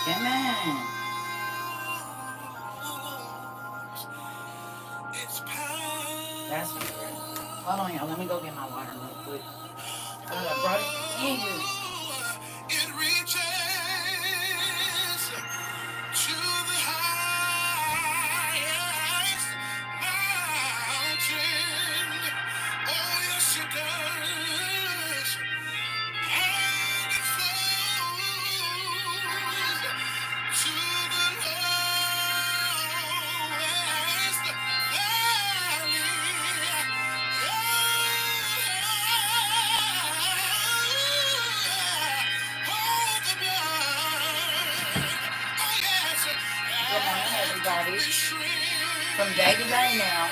Come on. That's weird. Hold on, y'all. Let me go get my water real quick. I brought it in here. It reaches to the highest mountain. Oh, yes, it does. And it flows to the lowest valley. Oh, the blood. Oh, yes. Good morning, everybody. From day to day now.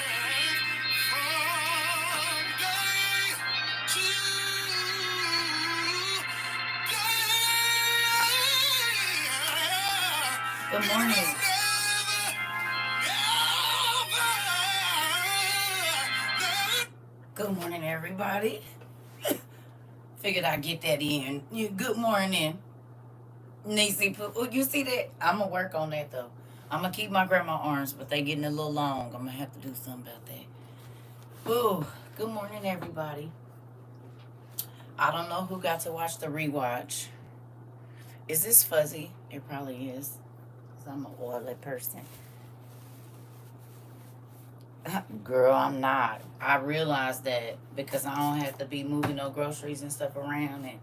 Good morning. Good morning, everybody. Figured I'd get that in. Good morning, Niecy. You see that? I'm going to work on that, though. I'm going to keep my grandma arms, but they getting a little long. I'm going to have to do something about that. Ooh, good morning, everybody. I don't know who got to watch the rewatch. Is this fuzzy? It probably is. Because I'm an oily person. Girl, I'm not. I realized that because I don't have to be moving no groceries and stuff around and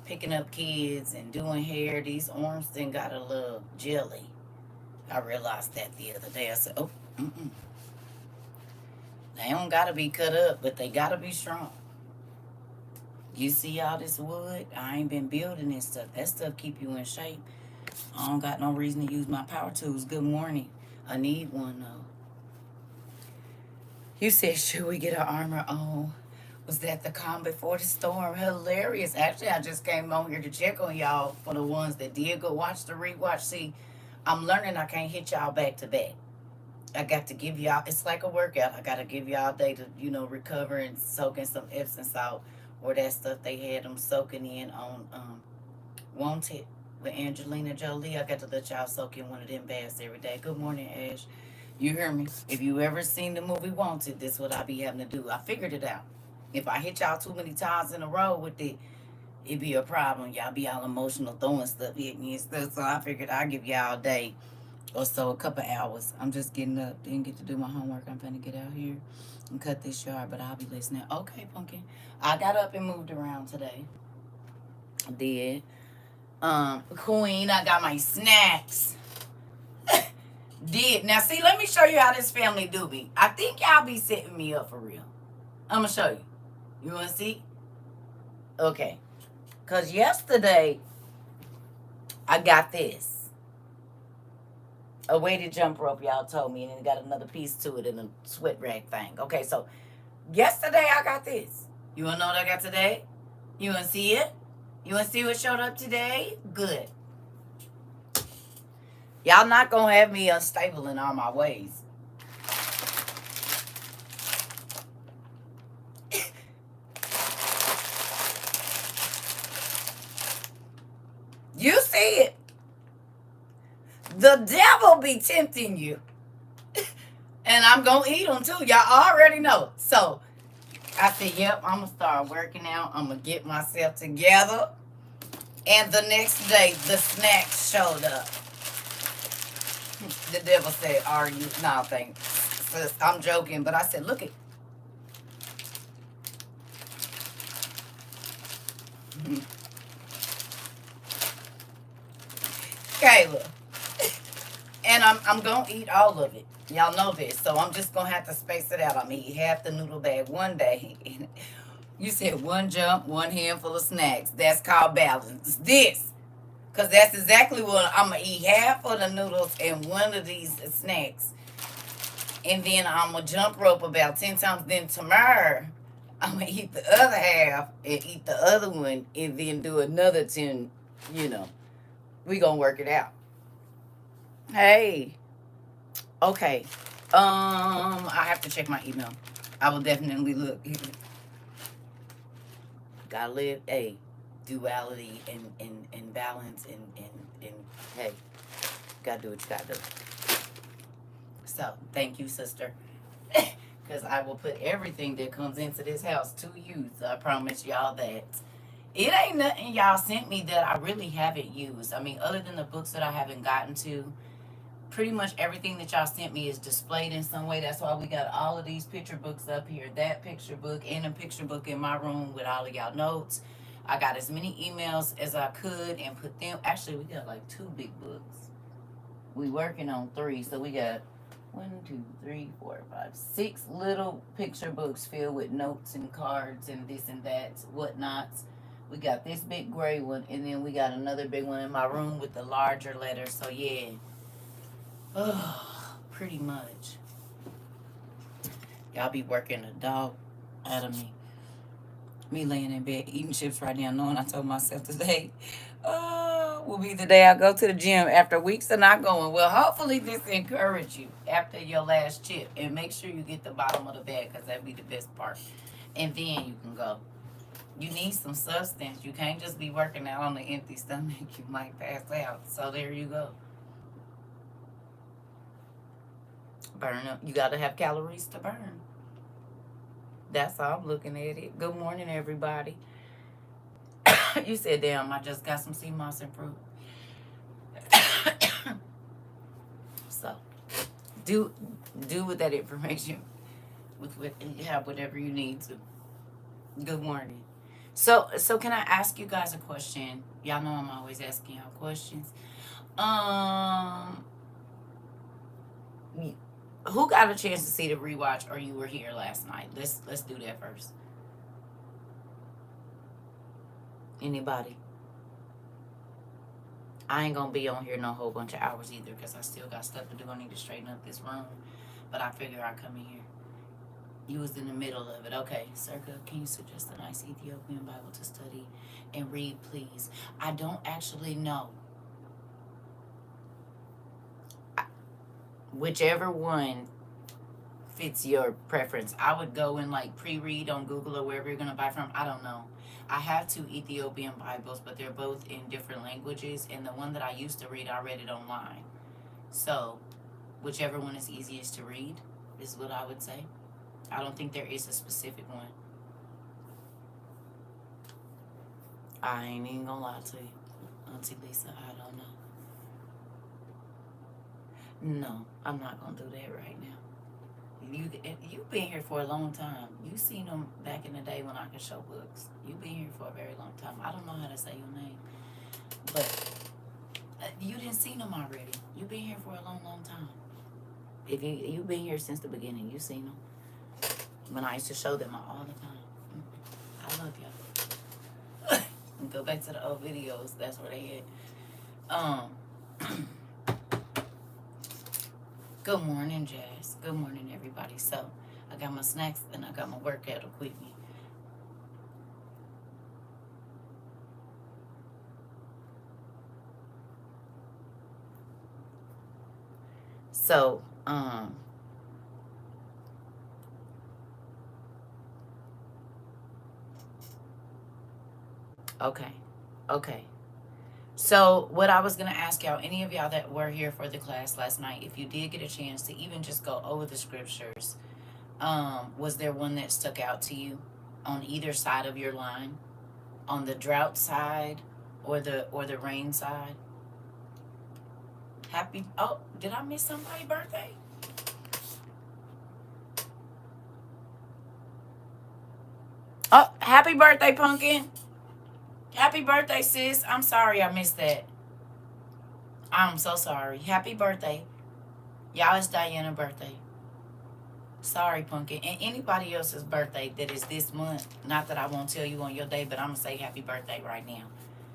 picking up kids and doing hair. These arms then got a little jelly. I realized that the other day. I said, oh, they don't got to be cut up, but they got to be strong. You see all this wood? I ain't been building this stuff. That stuff keep you in shape. I don't got no reason to use my power tools. Good morning. I need one, though. You said, should we get our armor on? Was that the calm before the storm? Hilarious. Actually, I just came on here to check on y'all for the ones that did go watch the rewatch. See, I'm learning I can't hit y'all back to back. I got to give y'all, it's like a workout. I got to give y'all a day to, recover and soak in some Epsom salt or that stuff they had them soaking in on Wanted with Angelina Jolie. I got to let y'all soak in one of them baths every day. Good morning, Ash. You hear me? If you ever seen the movie Wanted, this is what I be having to do. I figured it out. If I hit y'all too many times in a row with it be a problem. Y'all be all emotional throwing stuff at me and stuff. So I figured I'd give y'all a day or so, a couple hours. I'm just getting up. Didn't get to do my homework. I'm finna get out here and cut this yard, but I'll be listening. Okay, Pumpkin. I got up and moved around today. I did. Queen, I got my snacks. Did. Now, see, let me show you how this family do be. I think y'all be setting me up for real. I'm going to show you. You want to see? Okay. Because yesterday, I got this. A weighted jump rope, y'all told me, and it got another piece to it in a sweat rag thing. Okay, so yesterday I got this. You want to know what I got today? You want to see it? You want to see what showed up today? Good. Y'all not going to have me unstable in all my ways. You see it. The devil be tempting you. And I'm going to eat them too. Y'all already know. So I said, yep, I'm going to start working out. I'm going to get myself together. And the next day, the snacks showed up. The devil said, are you? No, thanks. I'm joking. But I said, look it. Kayla. And I'm going to eat all of it. Y'all know this. So I'm just going to have to space it out. I'm going to eat half the noodle bag one day. You said one jump, one handful of snacks. That's called balance. This. Because that's exactly what I'm going to eat. Half of the noodles and one of these snacks. And then I'm going to jump rope about 10 times. Then tomorrow, I'm going to eat the other half and eat the other one. And then do another 10, We going to work it out. Hey. Okay. I have to check my email. I will definitely look. Gotta live duality and balance and then hey, gotta do what you gotta do. So thank you, sister. Because I will put everything that comes into this house to use. I promise y'all that. It ain't nothing y'all sent me that I really haven't used. I mean, other than the books that I haven't gotten to, pretty much everything that y'all sent me is displayed in some way. That's why we got all of these picture books up here. That picture book and a picture book in my room with all of y'all notes. I got as many emails as I could and put them. Actually, we got like 2 big books. We working on 3, so we got 1, 2, 3, 4, 5, 6 little picture books filled with notes and cards and this and that, whatnots. We got this big gray one, and then we got another big one in my room with the larger letters. So yeah, pretty much. Y'all be working a dog out of me. Me laying in bed eating chips right now, knowing I told myself today, will be the day I go to the gym after weeks of not going. Well, hopefully this encourage you after your last chip, and make sure you get the bottom of the bag, because that'd be the best part. And then you can go. You need some substance. You can't just be working out on an empty stomach. You might pass out. So there you go. Burn up. You got to have calories to burn. That's how I'm looking at it. Good morning, everybody. You said, damn, I just got some sea moss and fruit. So do with that information with what you have, whatever you need to. Good morning. So can I ask you guys a question? Y'all know I'm always asking y'all questions. Who got a chance to see the rewatch, or you were here last night? Let's do that first. Anybody? I ain't gonna be on here no whole bunch of hours either, because I still got stuff to do. I need to straighten up this room, but I figure I'd come in here. You was in the middle of it. Okay, CERCA, can you suggest a nice Ethiopian Bible to study and read, please? I don't actually know. Whichever one fits your preference. I would go and like pre-read on Google or wherever you're gonna buy from. I don't know. I have 2 Ethiopian Bibles, but they're both in different languages, and the one that I used to read, I read it online. So whichever one is easiest to read is what I would say. I don't think there is a specific one. I ain't even gonna lie to you, Auntie Lisa, I don't know. No, I'm not gonna do that right now. You've been here for a long time. You seen them back in the day when I could show books. You've been here for a very long time. I don't know how to say your name, but you didn't see them already. You've been here for a long, long time. If you've been here since the beginning, you've seen them. When I used to show them all the time. I love y'all. Go back to the old videos. That's where they had. Good morning, Jazz. Good morning, everybody. So I got my snacks and I got my workout equipment. So, okay. So what I was going to ask y'all, any of y'all that were here for the class last night, if you did get a chance to even just go over the scriptures, was there one that stuck out to you on either side of your line? On the drought side or the rain side? Did I miss somebody's birthday? Oh, happy birthday, Pumpkin. Happy birthday, sis. I'm sorry I missed that. I'm so sorry. Happy birthday. Y'all, it's Diana's birthday. Sorry, Pumpkin. And anybody else's birthday that is this month. Not that I won't tell you on your day, but I'm going to say happy birthday right now.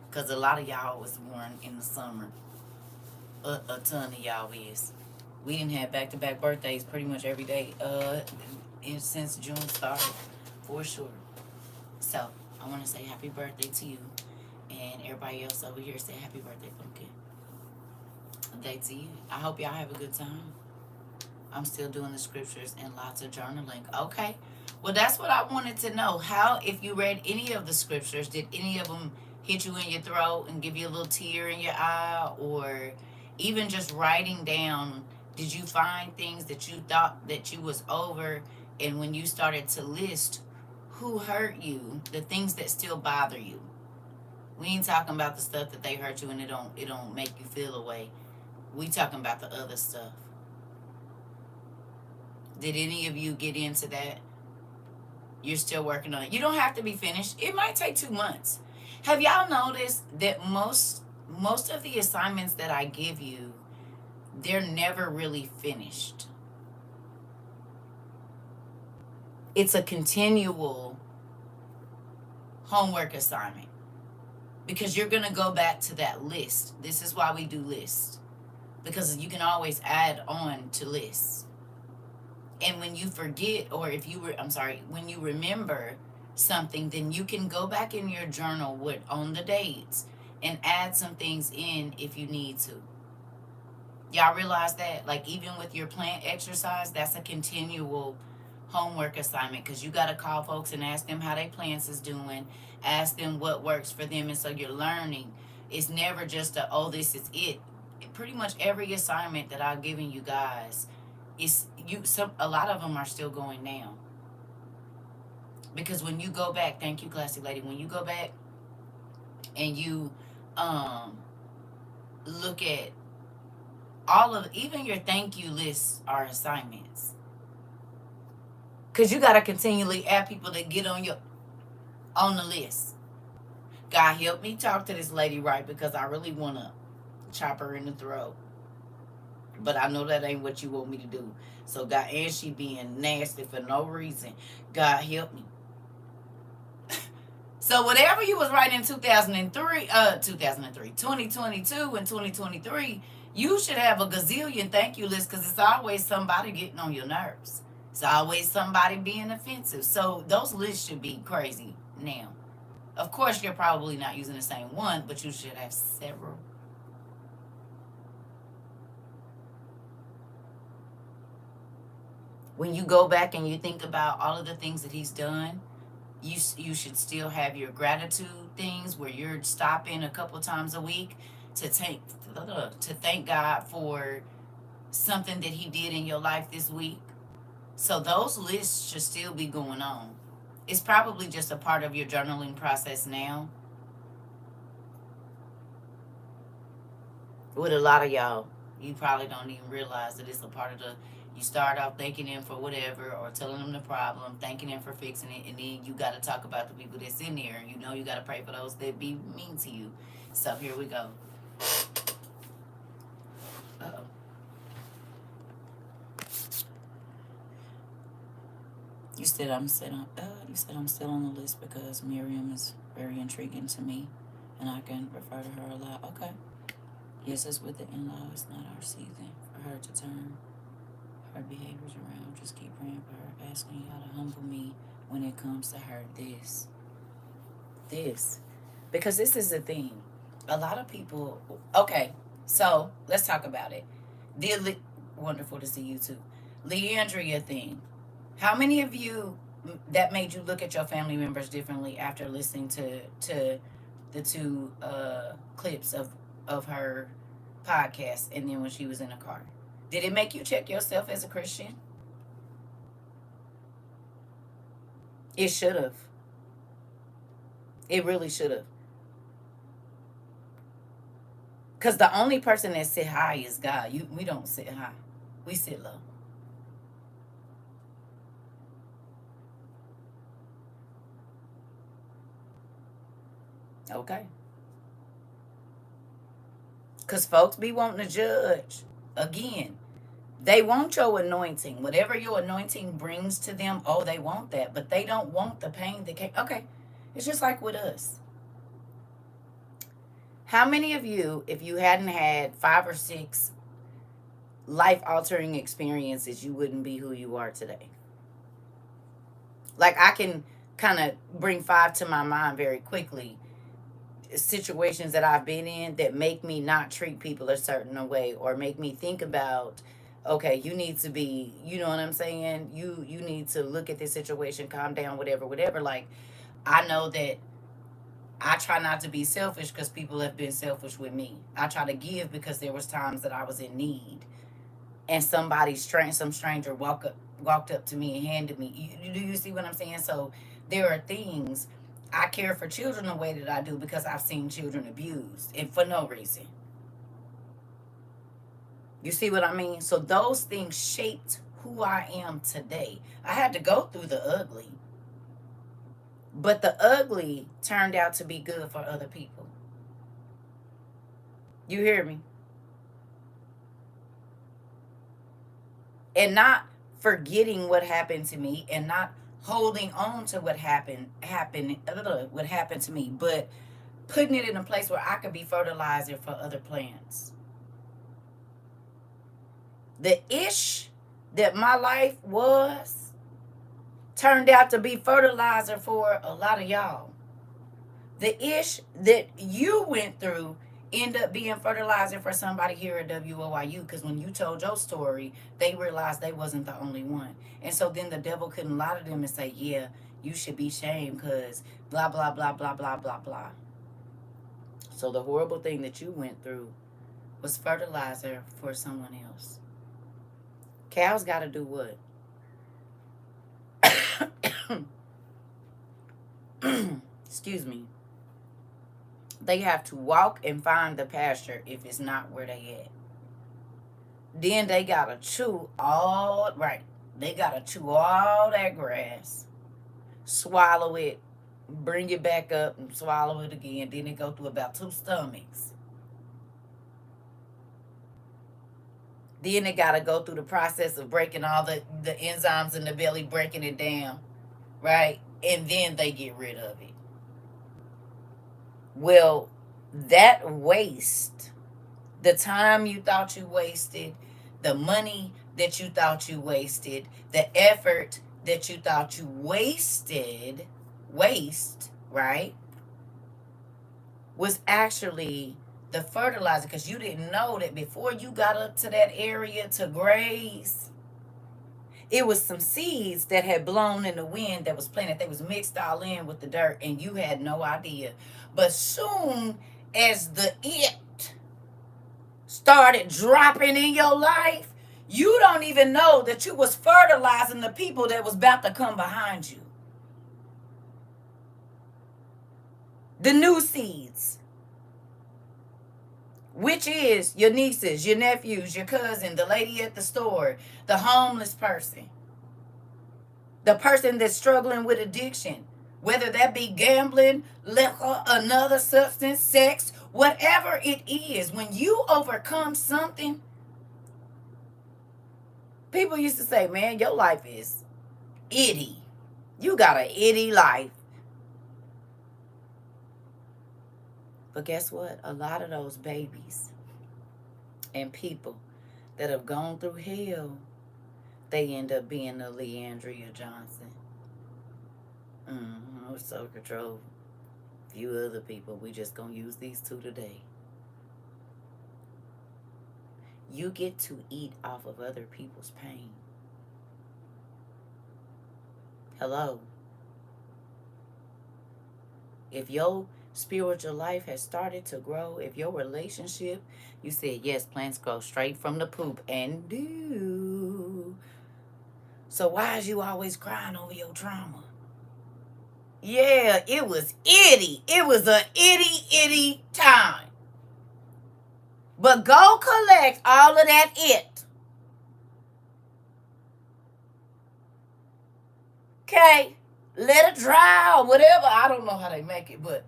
Because a lot of y'all was born in the summer. A ton of y'all is. We didn't have back-to-back birthdays pretty much every day since June started, for sure. So, I want to say happy birthday to you. And everybody else over here say happy birthday, Pumpkin. A day to you. I hope y'all have a good time. I'm still doing the scriptures and lots of journaling. Okay. Well, that's what I wanted to know. How, if you read any of the scriptures, did any of them hit you in your throat and give you a little tear in your eye, or even just writing down, did you find things that you thought that you was over, and when you started to list who hurt you, the things that still bother you. We ain't talking about the stuff that they hurt you and it don't make you feel away. We talking about the other stuff. Did any of you get into that? You're still working on it. You don't have to be finished. It might take 2 months. Have y'all noticed that most of the assignments that I give you, they're never really finished. It's a continual homework assignment because you're going to go back to that list. This is why we do lists, because you can always add on to lists. And when you forget, or if you were, I'm sorry, when you remember something, then you can go back in your journal with on the dates and add some things in if you need to. Y'all realize that? Like, even with your plant exercise, that's a continual homework assignment, because you got to call folks and ask them how their plants is doing, ask them what works for them. And so you're learning. It's never just this is it. Pretty much every assignment that I've given you guys, a lot of them are still going now, because when you go back, thank you, classy lady, when you go back and you look at all of, even your thank you lists are assignments, because you got to continually add people that get on the list. God help me talk to this lady right, because I really want to chop her in the throat, but I know that ain't what you want me to do. So God, and she being nasty for no reason. God help me. So whatever you was writing in 2022 and 2023, you should have a gazillion thank you lists, because it's always somebody getting on your nerves. It's always somebody being offensive. So those lists should be crazy now. Of course, you're probably not using the same one, but you should have several. When you go back and you think about all of the things that he's done, you should still have your gratitude things where you're stopping a couple times a week to thank God for something that he did in your life this week. So those lists should still be going on. It's probably just a part of your journaling process now. With a lot of y'all, you probably don't even realize that it's a part of you start off thanking him for whatever, or telling them the problem, thanking him for fixing it, and then you got to talk about the people that's in there, and you got to pray for those that be mean to you. So here we go. Uh-oh. You said I'm still on the list because Miriam is very intriguing to me, and I can refer to her a lot. Okay. Yes, it's with the in-law. It's not our season for her to turn her behaviors around. Just keep praying for her, asking y'all to humble me when it comes to her. This. Because this is the thing. A lot of people. Okay, so let's talk about it. Wonderful to see you too. Leandria thing. How many of you that made you look at your family members differently after listening to the two clips of her podcast, and then when she was in the car? Did it make you check yourself as a Christian? It should have. It really should have. Because the only person that sit high is God. We don't sit high. We sit low. Okay. Because folks be wanting to judge. Again, they want your anointing. Whatever your anointing brings to them, oh, they want that. But they don't want the pain that came. Okay. It's just like with us. How many of you, if you hadn't had 5 or 6 life-altering experiences, you wouldn't be who you are today? Like, I can kind of bring 5 to my mind very quickly. Situations that I've been in that make me not treat people a certain way, or make me think about, okay, you need to be, you know what I'm saying? You need to look at this situation, calm down, whatever. Like, I know that I try not to be selfish because people have been selfish with me. I try to give because there was times that I was in need, and some stranger walked up to me and handed me. Do you see what I'm saying? So there are things. I care for children the way that I do because I've seen children abused and for no reason. You see what I mean? So those things shaped who I am today. I had to go through the ugly, but the ugly turned out to be good for other people. You hear me? And not forgetting what happened to me and not holding on to what happened to me, but putting it in a place where I could be fertilizer for other plants. The ish that my life was turned out to be fertilizer for a lot of y'all. The ish that you went through end up being fertilizer for somebody here at WOIU, because when you told your story, they realized they wasn't the only one. And so then the devil couldn't lie to them and say, yeah, you should be shamed because blah, blah, blah, blah, blah, blah, blah. So the horrible thing that you went through was fertilizer for someone else. Cows got to do what? Excuse me. They have to walk and find the pasture if it's not where they at. Then they gotta chew all right. They gotta chew all that grass, swallow it, bring it back up and swallow it again. Then it go through about 2 stomachs. Then they gotta go through the process of breaking all the enzymes in the belly, breaking it down, right? And then they get rid of it. Well, that waste, the time you thought you wasted, the money that you thought you wasted, the effort that you thought you wasted, right, was actually the fertilizer, because you didn't know that before you got up to that area to graze, it was some seeds that had blown in the wind that was planted. They was mixed all in with the dirt, and you had no idea. But soon as the it started dropping in your life, you don't even know that you was fertilizing the people that was about to come behind you. The new seeds, which is your nieces, your nephews, your cousin, the lady at the store, the homeless person, the person that's struggling with addiction, whether that be gambling, liquor, another substance, sex, whatever it is. When you overcome something, people used to say, man, your life is itty. You got an itty life. But guess what? A lot of those babies and people that have gone through hell, they end up being a Leandria Johnson. CERCA TROVA. A few other people. We just gonna use these 2 today. You get to eat off of other people's pain. Hello. If your spiritual life has started to grow, if your relationship, you said, yes, plants grow straight from the poop and do. So why is you always crying over your trauma? Yeah, it was itty. It was a itty time. But go collect all of that it. Okay? Let it dry or whatever. I don't know how they make it, but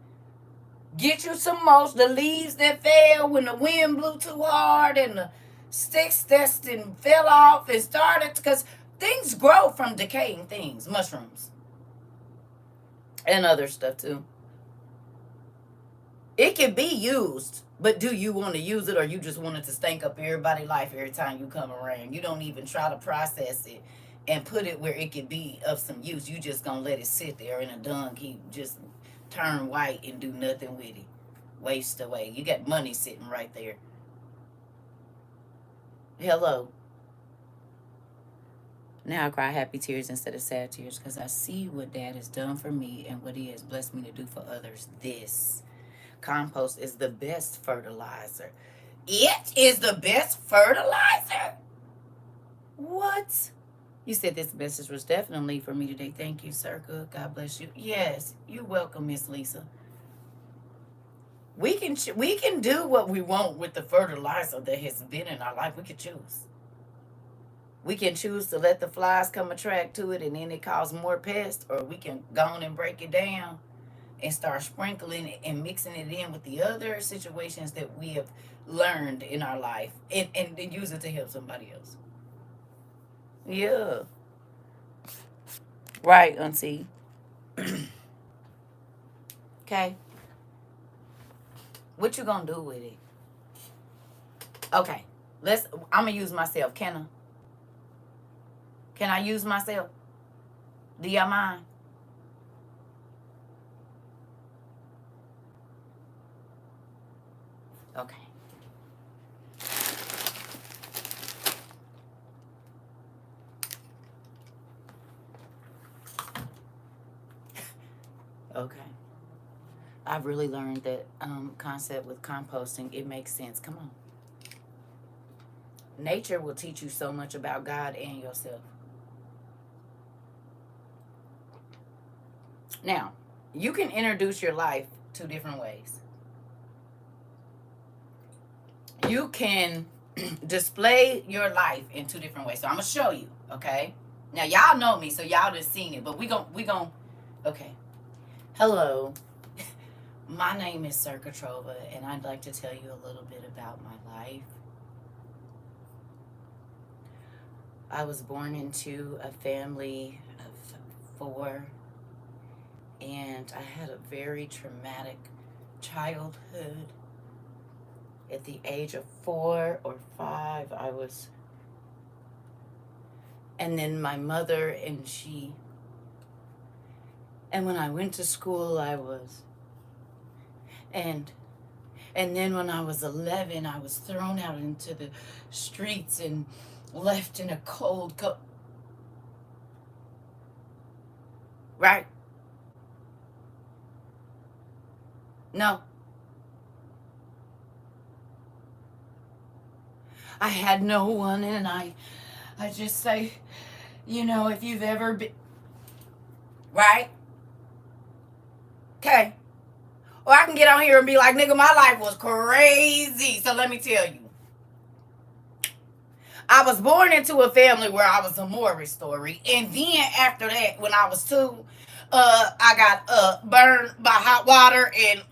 get you some mulch. The leaves that fell when the wind blew too hard and the sticks that fell off and started, because things grow from decaying things, mushrooms and other stuff too. It can be used, but do you want to use it, or you just want it to stink up everybody's life every time you come around? You don't even try to process it and put it where it could be of some use. You just gonna let it sit there in a dung heap, just turn white and do nothing with it. Waste away. You got money sitting right there. Hello. Now I cry happy tears instead of sad tears because I see what Dad has done for me and what he has blessed me to do for others. This compost is the best fertilizer. It is the best fertilizer? What? You said this message was definitely for me today. Thank you, CERCA. God bless you. Yes, you're welcome, Miss Lisa. We can do what we want with the fertilizer that has been in our life. We can choose. We can choose to let the flies come attract to it and then it cause more pests, or we can go on and break it down and start sprinkling it and mixing it in with the other situations that we have learned in our life and use it to help somebody else. Yeah. Right, Auntie. Okay. What you gonna do with it? Okay. I'm gonna use myself. Can I? Can I use myself? Do y'all mind? Okay. Okay. I've really learned that concept with composting. It makes sense. Come on. Nature will teach you so much about God and yourself. Now, you can introduce your life two different ways. You can display your life in two different ways. So I'm gonna show you, okay? Now y'all know me, so y'all just seen it, but we gon' okay. Hello. My name is CERCA TROVA, and I'd like to tell you a little bit about my life. I was born into a family of 4, and I had a very traumatic childhood. At the age of 4 or 5, and then my mother and when I went to school, and then when I was 11, I was thrown out into the streets and left in a cold right? No. I had no one, and I just say, if you've ever been, right? Okay. Or I can get on here and be like, nigga, my life was crazy. So let me tell you. I was born into a family where I was a Maury story. And then after that, when I was 2, I got burned by hot water, and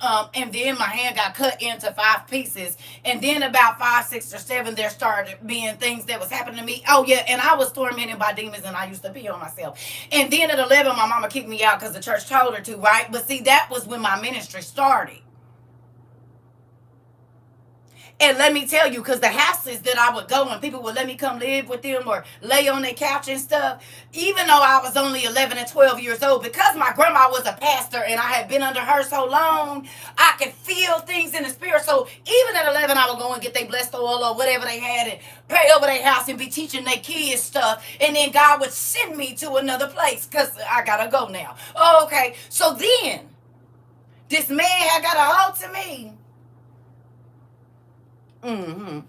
then my hand got cut into 5 pieces. And then about 5, 6, or 7, there started being things that was happening to me. Oh yeah, and I was tormented by demons, and I used to pee on myself. And then at 11, my mama kicked me out because the church told her to. Right, but see, that was when my ministry started. And let me tell you, because the houses that I would go and people would let me come live with them or lay on their couch and stuff, even though I was only 11 and 12 years old, because my grandma was a pastor and I had been under her so long, I could feel things in the spirit. So even at 11, I would go and get their blessed oil or whatever they had and pray over their house and be teaching their kids stuff. And then God would send me to another place because I got to go now. Oh, okay. So then this man had got a hold to me. Mm-hmm.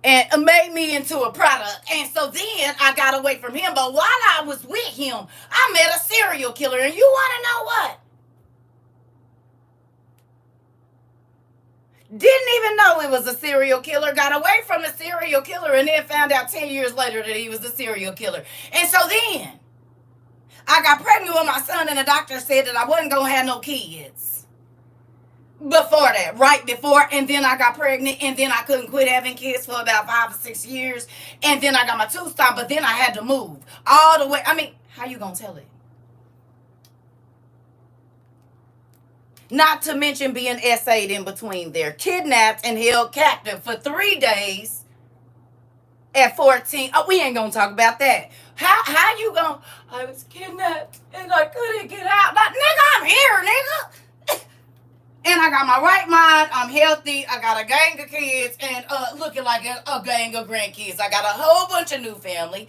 And made me into a product. And so then I got away from him. But while I was with him, I met a serial killer. And you want to know what? Didn't even know it was a serial killer. Got away from the serial killer and then found out 10 years later that he was a serial killer. And so then I got pregnant with my son, and the doctor said that I wasn't going to have no kids. Before that, right before, and then I got pregnant, and then I couldn't quit having kids for about 5 or 6 years, and then I got my tooth stopped, but then I had to move all the way. I mean, how you gonna tell it? Not to mention being essayed in between there, kidnapped and held captive for 3 days at 14. Oh, we ain't gonna talk about that. How you gonna? I was kidnapped and I couldn't get out. Like, nigga, I'm here, nigga. And I got my right mind. I'm healthy. I got a gang of kids and looking like a gang of grandkids. I got a whole bunch of new family.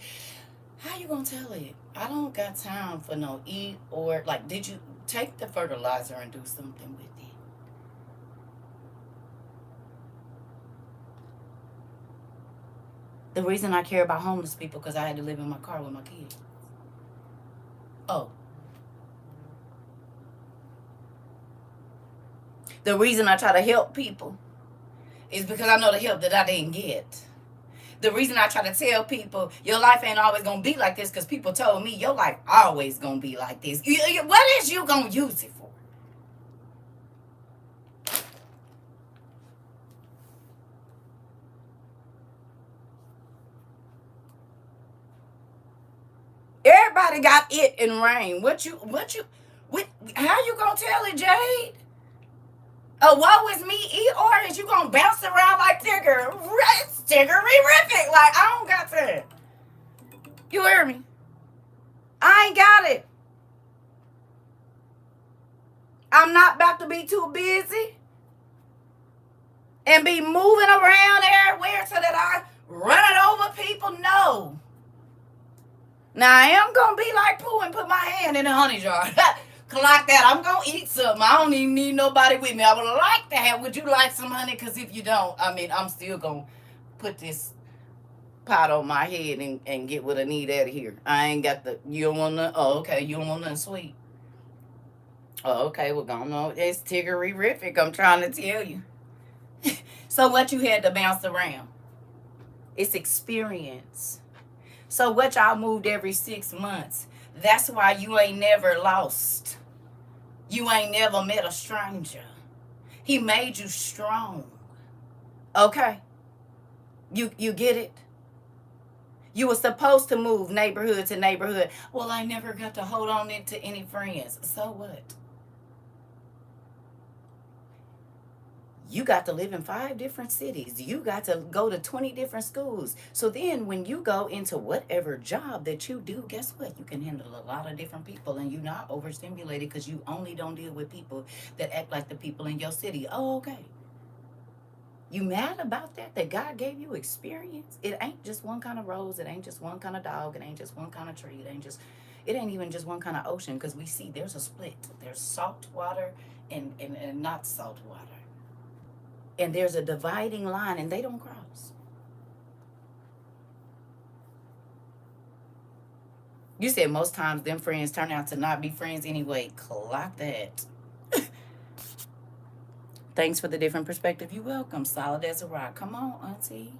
How you gonna tell it? I don't got time for no eat or like. Did you take the fertilizer and do something with it? The reason I care about homeless people because I had to live in my car with my kids. Oh, the reason I try to help people is because I know the help that I didn't get. The reason I try to tell people your life ain't always gonna be like this because people told me your life always gonna be like this. What is you gonna use it for? Everybody got it and rain. What, how you gonna tell it, Jade? Oh, what was me eat orders? You gonna bounce around like Tigger? Tiggerific. Like, I don't got that. You hear me? I ain't got it. I'm not about to be too busy and be moving around everywhere so that I run it over people. No. Now I am gonna be like Pooh and put my hand in the honey jar. Like that. I'm gonna eat something. I don't even need nobody with me. I would like to have. Would you like some honey? Because if you don't, I mean, I'm still gonna put this pot on my head and get what I need out of here. I ain't got the. You don't want none. Oh, okay. You don't want nothing sweet. Oh, okay. Well, gone on. It's tiggerific. I'm trying to tell you. So what you had to bounce around? It's experience. So what y'all moved every 6 months. That's why you ain't never lost. You ain't never met a stranger. He made you strong. Okay? You get it? You were supposed to move neighborhood to neighborhood. Well, I never got to hold on to any friends. So what? You got to live in 5 different cities. You got to go to 20 different schools. So then when you go into whatever job that you do, guess what? You can handle a lot of different people and you're not overstimulated because you only don't deal with people that act like the people in your city. Oh, okay. You mad about that? That God gave you experience? It ain't just one kind of rose. It ain't just one kind of dog. It ain't just one kind of tree. It ain't even just one kind of ocean because we see there's a split. There's salt water and not salt water. And there's a dividing line and they don't cross. You said most times them friends turn out to not be friends anyway. Clock that. Thanks for the different perspective. You welcome. Solid as a rock. Come on, auntie.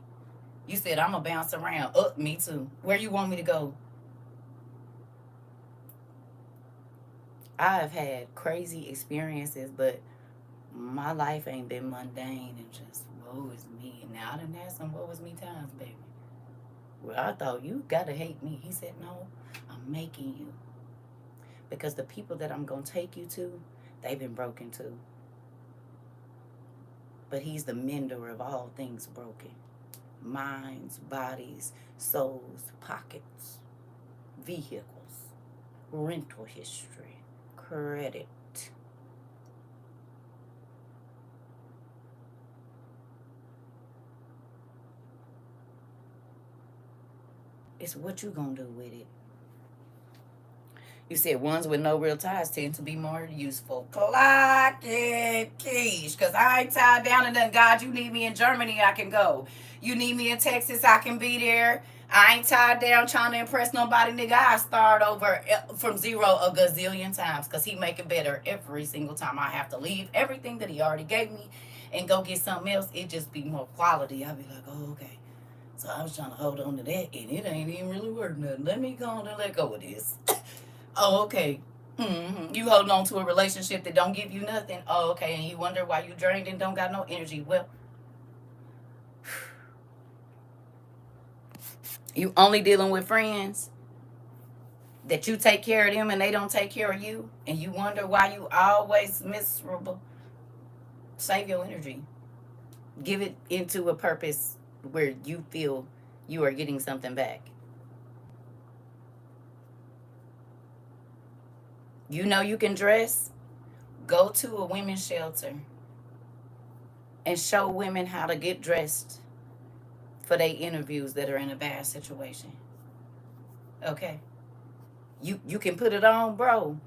You said I'm going to bounce around. Me too. Where you want me to go? I've had crazy experiences, but my life ain't been mundane and just woe is me. Now I done had some woe is me times, baby. Well, I thought you gotta hate me. He said, no, I'm making you. Because the people that I'm gonna take you to, they've been broken too. But he's the mender of all things broken. Minds, bodies, souls, pockets, vehicles, rental history, credit. It's what you gonna do with it. You said ones with no real ties tend to be more useful. Clock it, Keish. Because I ain't tied down to nothing. God, you need me in Germany, I can go. You need me in Texas, I can be there. I ain't tied down trying to impress nobody, nigga. I start over from zero a gazillion times because he make it better every single time. I have to leave everything that he already gave me and go get something else. It just be more quality. I'll be like, oh, okay. So I was trying to hold on to that, and it ain't even really worth nothing. Let me go on and let go of this. Oh, okay. You holding on to a relationship that don't give you nothing. Oh, okay. And you wonder why you drained and don't got no energy. Well, you only dealing with friends that you take care of them and they don't take care of you, and you wonder why you always miserable. Save your energy. Give it into a purpose where you feel you are getting something back. You know you can dress. Go to a women's shelter and show women how to get dressed for their interviews that are in a bad situation. Okay. You can put it on, bro.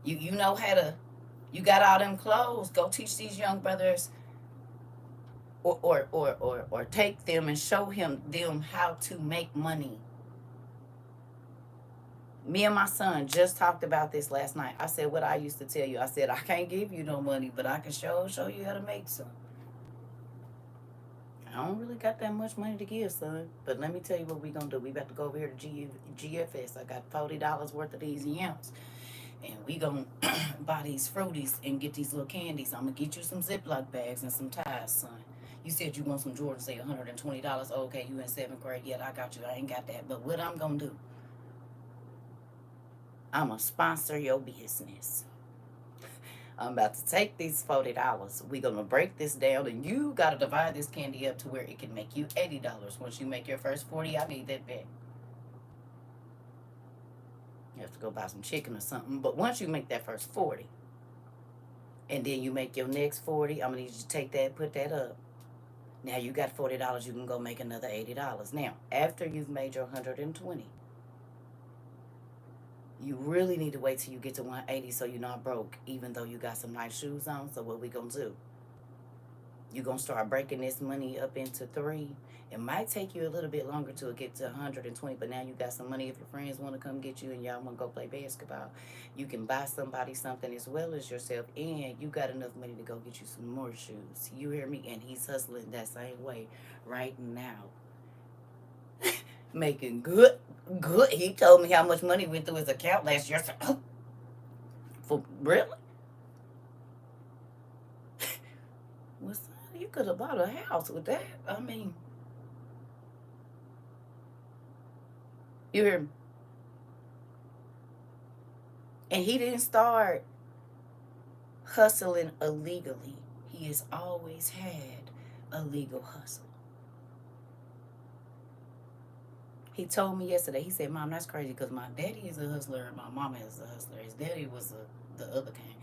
You know how to, you got all them clothes. Go teach these young brothers, or take them and show them how to make money. Me and my son just talked about this last night. I said what I used to tell you. I said I can't give you no money, but I can show you how to make some. I don't really got that much money to give, son. But let me tell you what we gonna do. We about to go over here to GFS. I got $40 worth of these yams. And we gonna buy these fruities and get these little candies. I'm gonna get you some Ziploc bags and some ties, son. You said you want some Jordans, say $120. Okay, you in 7th grade. Yeah, I got you. I ain't got that. But what I'm gonna do, I'm gonna sponsor your business. I'm about to take these $40. We're gonna break this down, and you gotta divide this candy up to where it can make you $80. Once you make your first 40, I need that back. You have to go buy some chicken or something. But once you make that first 40, and then you make your next 40, I'm gonna need you to take that, put that up. Now you got $40. You can go make another $80. Now, after you've made your 120, you really need to wait till you get to 180 so you're not broke, even though you got some nice shoes on. So what we gonna do? You're gonna start breaking this money up into three. It might take you a little bit longer to get to 120, but now you got some money. If your friends want to come get you and y'all want to go play basketball, you can buy somebody something as well as yourself, and you got enough money to go get you some more shoes. You hear me? And he's hustling that same way right now. Making good. He told me how much money went through his account last year. So, for really? Well, son, you could have bought a house with that. I mean, you hear me? And he didn't start hustling illegally. He has always had a legal hustle. He told me yesterday, he said, Mom, that's crazy because my daddy is a hustler and my mama is a hustler. His daddy was the other kind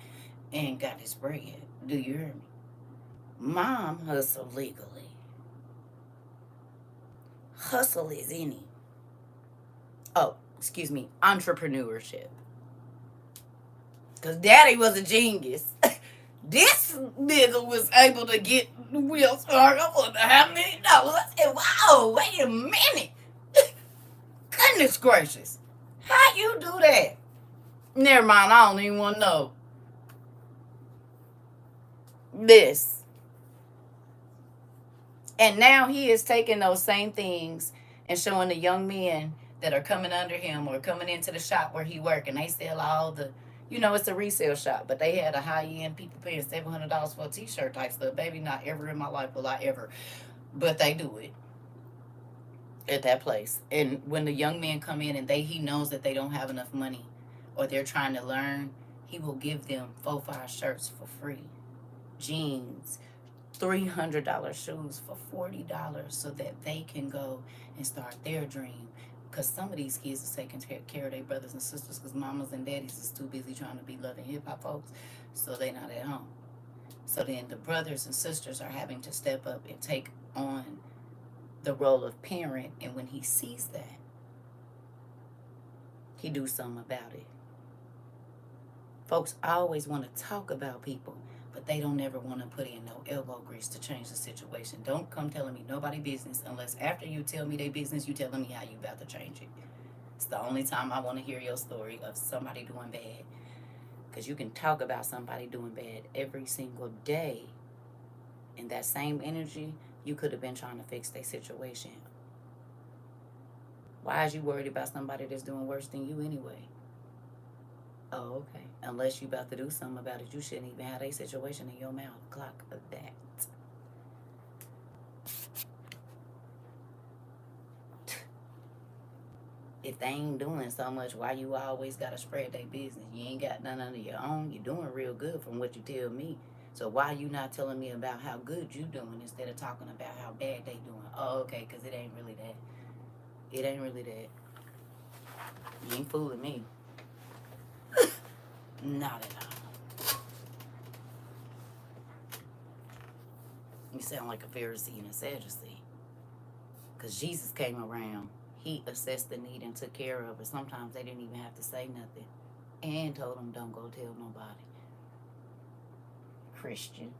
and got his bread. Do you hear me? Mom hustled legally. Hustle is any. Oh, excuse me, entrepreneurship. Because daddy was a genius. This nigga was able to get the wheels started up on how many dollars. I said, wow, wait a minute. Goodness gracious. How you do that? Never mind, I don't even want to know. This. And now he is taking those same things and showing the young men that are coming under him or coming into the shop where he work, and they sell all the, it's a resale shop, but they had a high-end people paying $700 for a t-shirt type stuff. Baby, not ever in my life will I ever. But they do it at that place. And when the young men come in and he knows that they don't have enough money or they're trying to learn, he will give them 4-5 shirts for free, jeans, $300 shoes for $40 so that they can go and start their dream. Because some of these kids are taking care of their brothers and sisters because mamas and daddies is too busy trying to be loving hip-hop folks, so they're not at home. So then the brothers and sisters are having to step up and take on the role of parent, and when he sees that, he do something about it. Folks always want to talk about people, but they don't ever want to put in no elbow grease to change the situation. Don't come telling me nobody business unless after you tell me their business, you telling me how you about to change it. It's the only time I want to hear your story of somebody doing bad. Because you can talk about somebody doing bad every single day. In that same energy, you could have been trying to fix their situation. Why is you worried about somebody that's doing worse than you anyway? Oh, okay. Unless you about to do something about it, you shouldn't even have a situation in your mouth. Clock that. If they ain't doing so much, why you always gotta spread their business? You ain't got none of your own. You're doing real good from what you tell me. So why you not telling me about how good you doing instead of talking about how bad they doing? Oh, okay, because it ain't really that. It ain't really that. You ain't fooling me. Not at all. You sound like a Pharisee and a Sadducee. Because Jesus came around. he assessed the need and took care of it. Sometimes they didn't even have to say nothing. And told them, don't go tell nobody. Christian.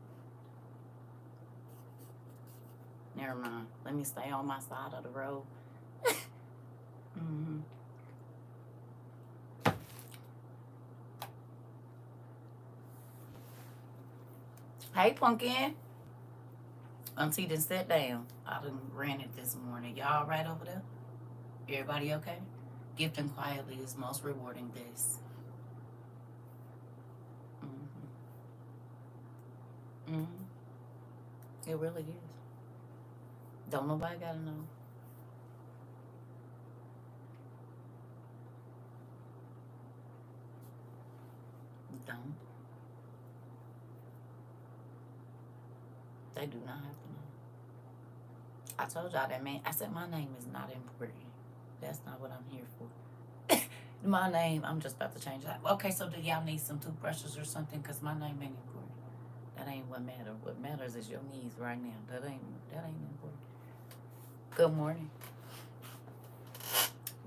Never mind. Let me stay on my side of the road. Mm-hmm. Hey, Pumpkin. Auntie done sat down. I done ran it this morning. Y'all all right over there? Everybody okay? Gifting quietly is most rewarding this. Mm-hmm. Mm-hmm. It really is. Don't nobody gotta know. Don't. They do not have to know. I told y'all that, man. I said my name is not important. That's not what I'm here for. My name, I'm just about to change that. Okay, so do y'all need some toothbrushes or something? Because my name ain't important. That ain't what matters. What matters is your needs right now. That ain't important. Good morning.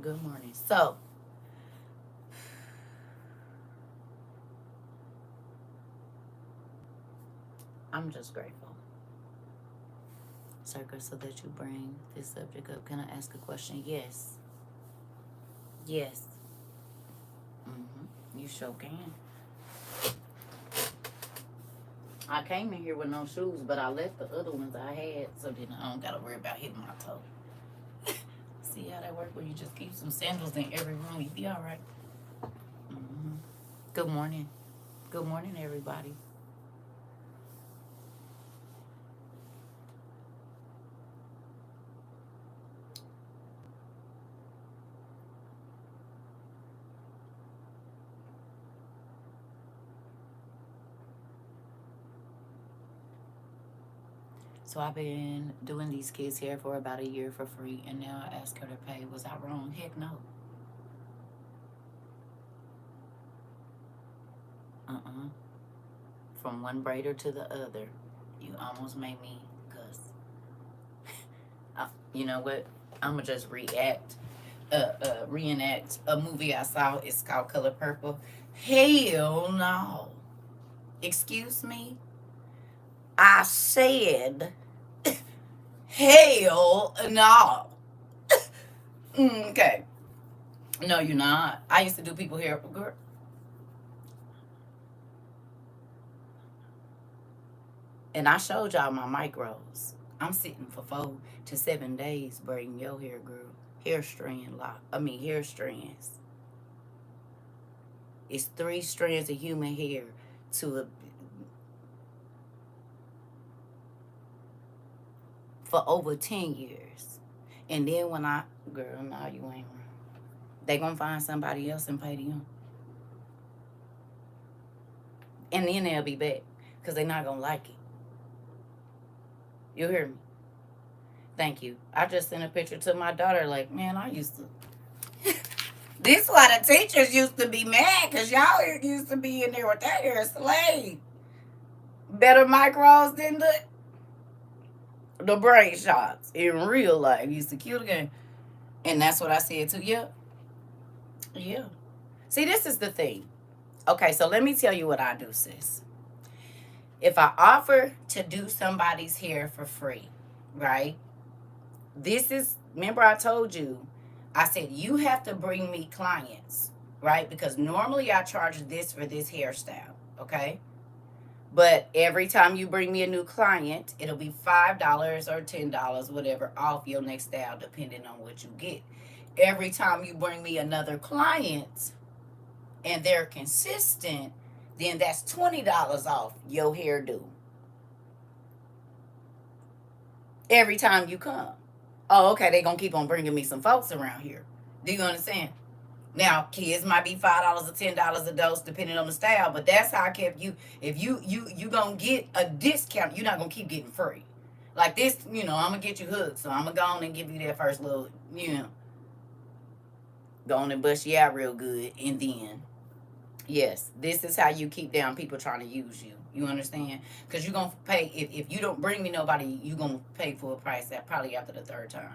Good morning. So, I'm just grateful. CERCA, so that you bring this subject up. Can I ask a question? Yes. Yes. Mm-hmm. You sure can. I came in here with no shoes, but I left the other ones I had, so then I don't gotta worry about hitting my toe. See how that works? When you just keep some sandals in every room, you be all right. Mm-hmm. Good morning. Good morning, everybody. So I've been doing these kids' hair for about a year for free, and now I ask her to pay. Was I wrong? Heck no. Uh-uh. From one braider to the other, you almost made me cuss. You know what? I'm gonna just reenact a movie I saw. It's called Color Purple. Hell no. Excuse me? I said, hell no. Okay. No, you're not. I used to do people hair. Girl. And I showed y'all my micros. I'm sitting for 4 to 7 days braiding your hair, girl. Hair strands. It's 3 strands of human hair to a for over 10 years. And then when girl, no, you ain't wrong. They gonna find somebody else and pay them. And then they'll be back. Because they not gonna like it. You hear me? Thank you. I just sent a picture to my daughter like, man, I used to. This why the teachers used to be mad. Because y'all used to be in there with that hair slave. Better micros than the brain shots in real life. Used to kill the game. And that's what I said to you. Yeah. See, this is the thing. Okay, so let me tell you what I do, sis. If I offer to do somebody's hair for free, right? Remember I told you, I said, you have to bring me clients, right? Because normally I charge this for this hairstyle, okay? But every time you bring me a new client, it'll be $5 or $10, whatever, off your next style, depending on what you get. Every time you bring me another client and they're consistent, then that's $20 off your hairdo. Every time you come. Oh, okay, they're going to keep on bringing me some folks around here. Do you understand? Now, kids might be $5 or $10 a dose, depending on the style, but that's how I kept you. If you gonna get a discount, you're not gonna keep getting free. Like this, I'm gonna get you hooked, so I'm gonna go on and give you that first little, go on and bust you out real good, and then, yes, this is how you keep down people trying to use you. You understand? Because you're gonna pay if you don't bring me nobody, you're gonna pay full price that probably after the third time.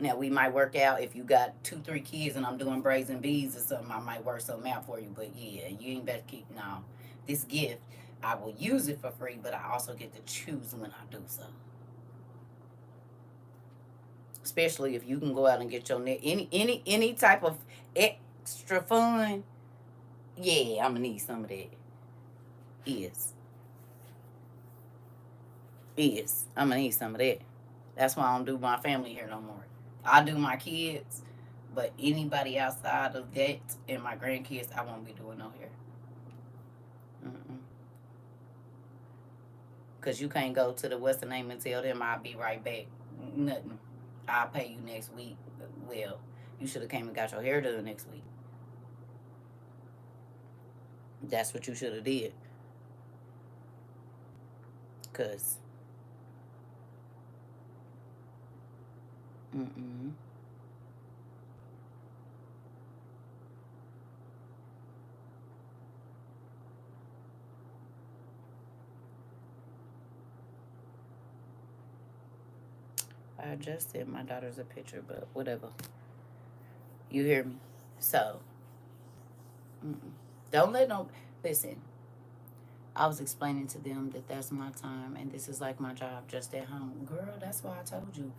Now, we might work out if you got 2, 3 kids and I'm doing braids and beads or something. I might work something out for you. But yeah, you ain't better keep, no. This gift, I will use it for free, but I also get to choose when I do so. Especially if you can go out and get your any type of extra fun. Yeah, I'm gonna need some of that. Is I'm gonna need some of that. That's why I don't do my family here no more. I do my kids, but anybody outside of that and my grandkids, I won't be doing no hair. Cause you can't go to the what's the name and tell them I'll be right back. Nothing. I'll pay you next week. Well, you should have came and got your hair done next week. That's what you should have did. Cause mm-mm. I just sent my daughter's a picture, but whatever. You hear me? So, don't let no. Listen, I was explaining to them that that's my time and this is like my job just at home. Girl, that's why I told you.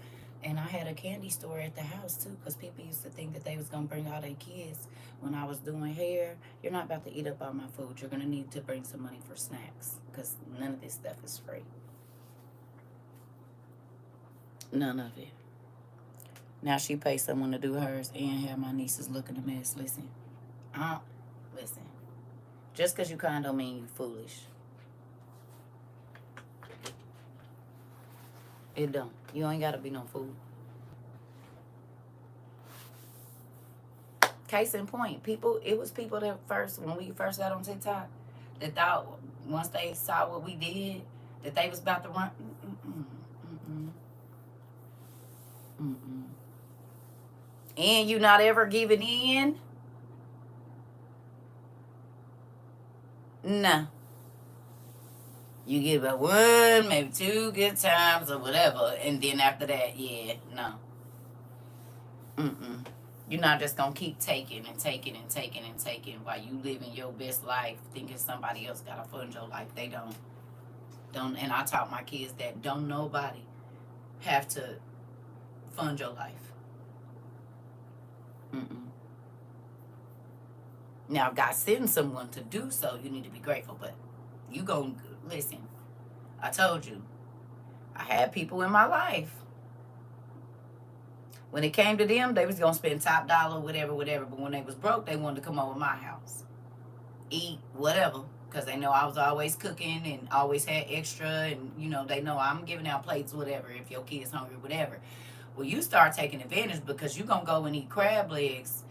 And I had a candy store at the house too, because people used to think that they was gonna bring all their kids when I was doing hair. You're not about to eat up all my food. You're gonna need to bring some money for snacks, because none of this stuff is free. None of it. Now she pays someone to do hers and have my nieces looking a mess. Listen, listen. Just because you kind don't mean you foolish. It don't. You ain't gotta be no fool. Case in point, people. It was people that first, when we first got on TikTok, that thought once they saw what we did, that they was about to run. And you not ever giving in. Nah. You get about 1, maybe 2 good times or whatever, and then after that, yeah, no. You're not just gonna keep taking and taking and taking and taking while you living your best life, thinking somebody else gotta fund your life. They don't. And I taught my kids that don't nobody have to fund your life. Now, if God sends someone to do so, you need to be grateful. But you go listen. I told you, I had people in my life. When it came to them, they was gonna spend top dollar, whatever, whatever. But when they was broke, they wanted to come over my house, eat whatever, because they know I was always cooking and always had extra, and they know I'm giving out plates, whatever. If your kid's hungry, whatever. Well, you start taking advantage because you gonna go and eat crab legs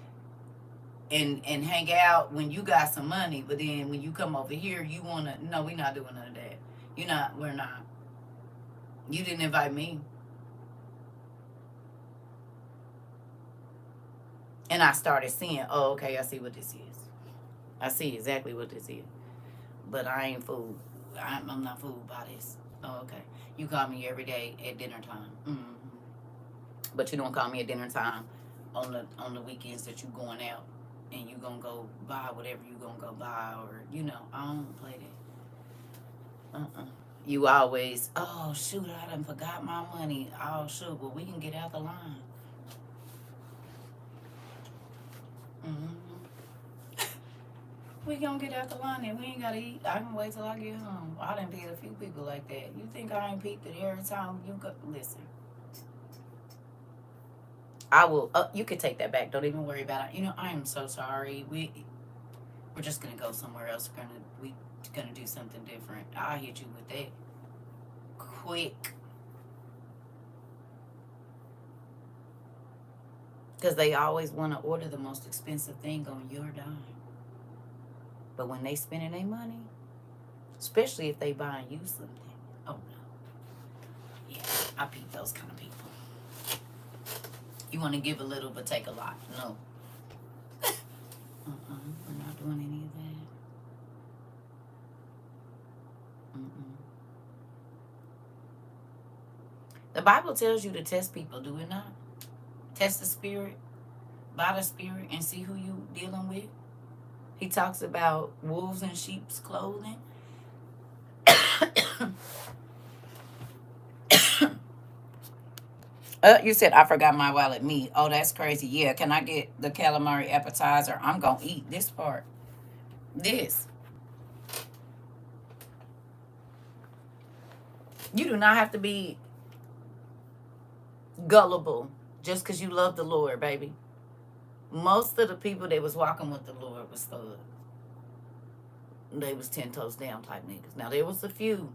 and hang out when you got some money, but then when you come over here, you wanna no, we not doing none of that. We're not. You didn't invite me. And I started seeing, oh, okay, I see what this is. I see exactly what this is. But I ain't fooled. I'm not fooled by this. Oh, okay. You call me every day at dinner time. But you don't call me at dinner time on the weekends that you going out and you gonna go buy whatever you gonna go buy, or I don't play that. You always, oh shoot, I done forgot my money. Oh shoot, well we can get out the line. We gonna get out the line and we ain't gotta eat. I can wait till I get home. I done paid a few people like that. You think I ain't peeped it every time you go? Listen, I will. You can take that back. Don't even worry about it. I am so sorry. We're just gonna go somewhere else. We're gonna do something different. I'll hit you with that quick. Because they always want to order the most expensive thing on your dime. But when they spending their money, especially if they buying you something, oh no. Yeah, I peep those kind of people. You want to give a little but take a lot. No. We're not doing any of that. The Bible tells you to test people, do it not? test the spirit by the spirit and see who you dealing with. He talks about wolves in sheep's clothing. You said I forgot my wallet. Me. Oh, that's crazy. Yeah, can I get the calamari appetizer? I'm gonna eat this part. This. You do not have to be gullible just because you love the Lord, baby. Most of the people that was walking with the Lord was studs. They was 10 toes down type niggas. Now there was a few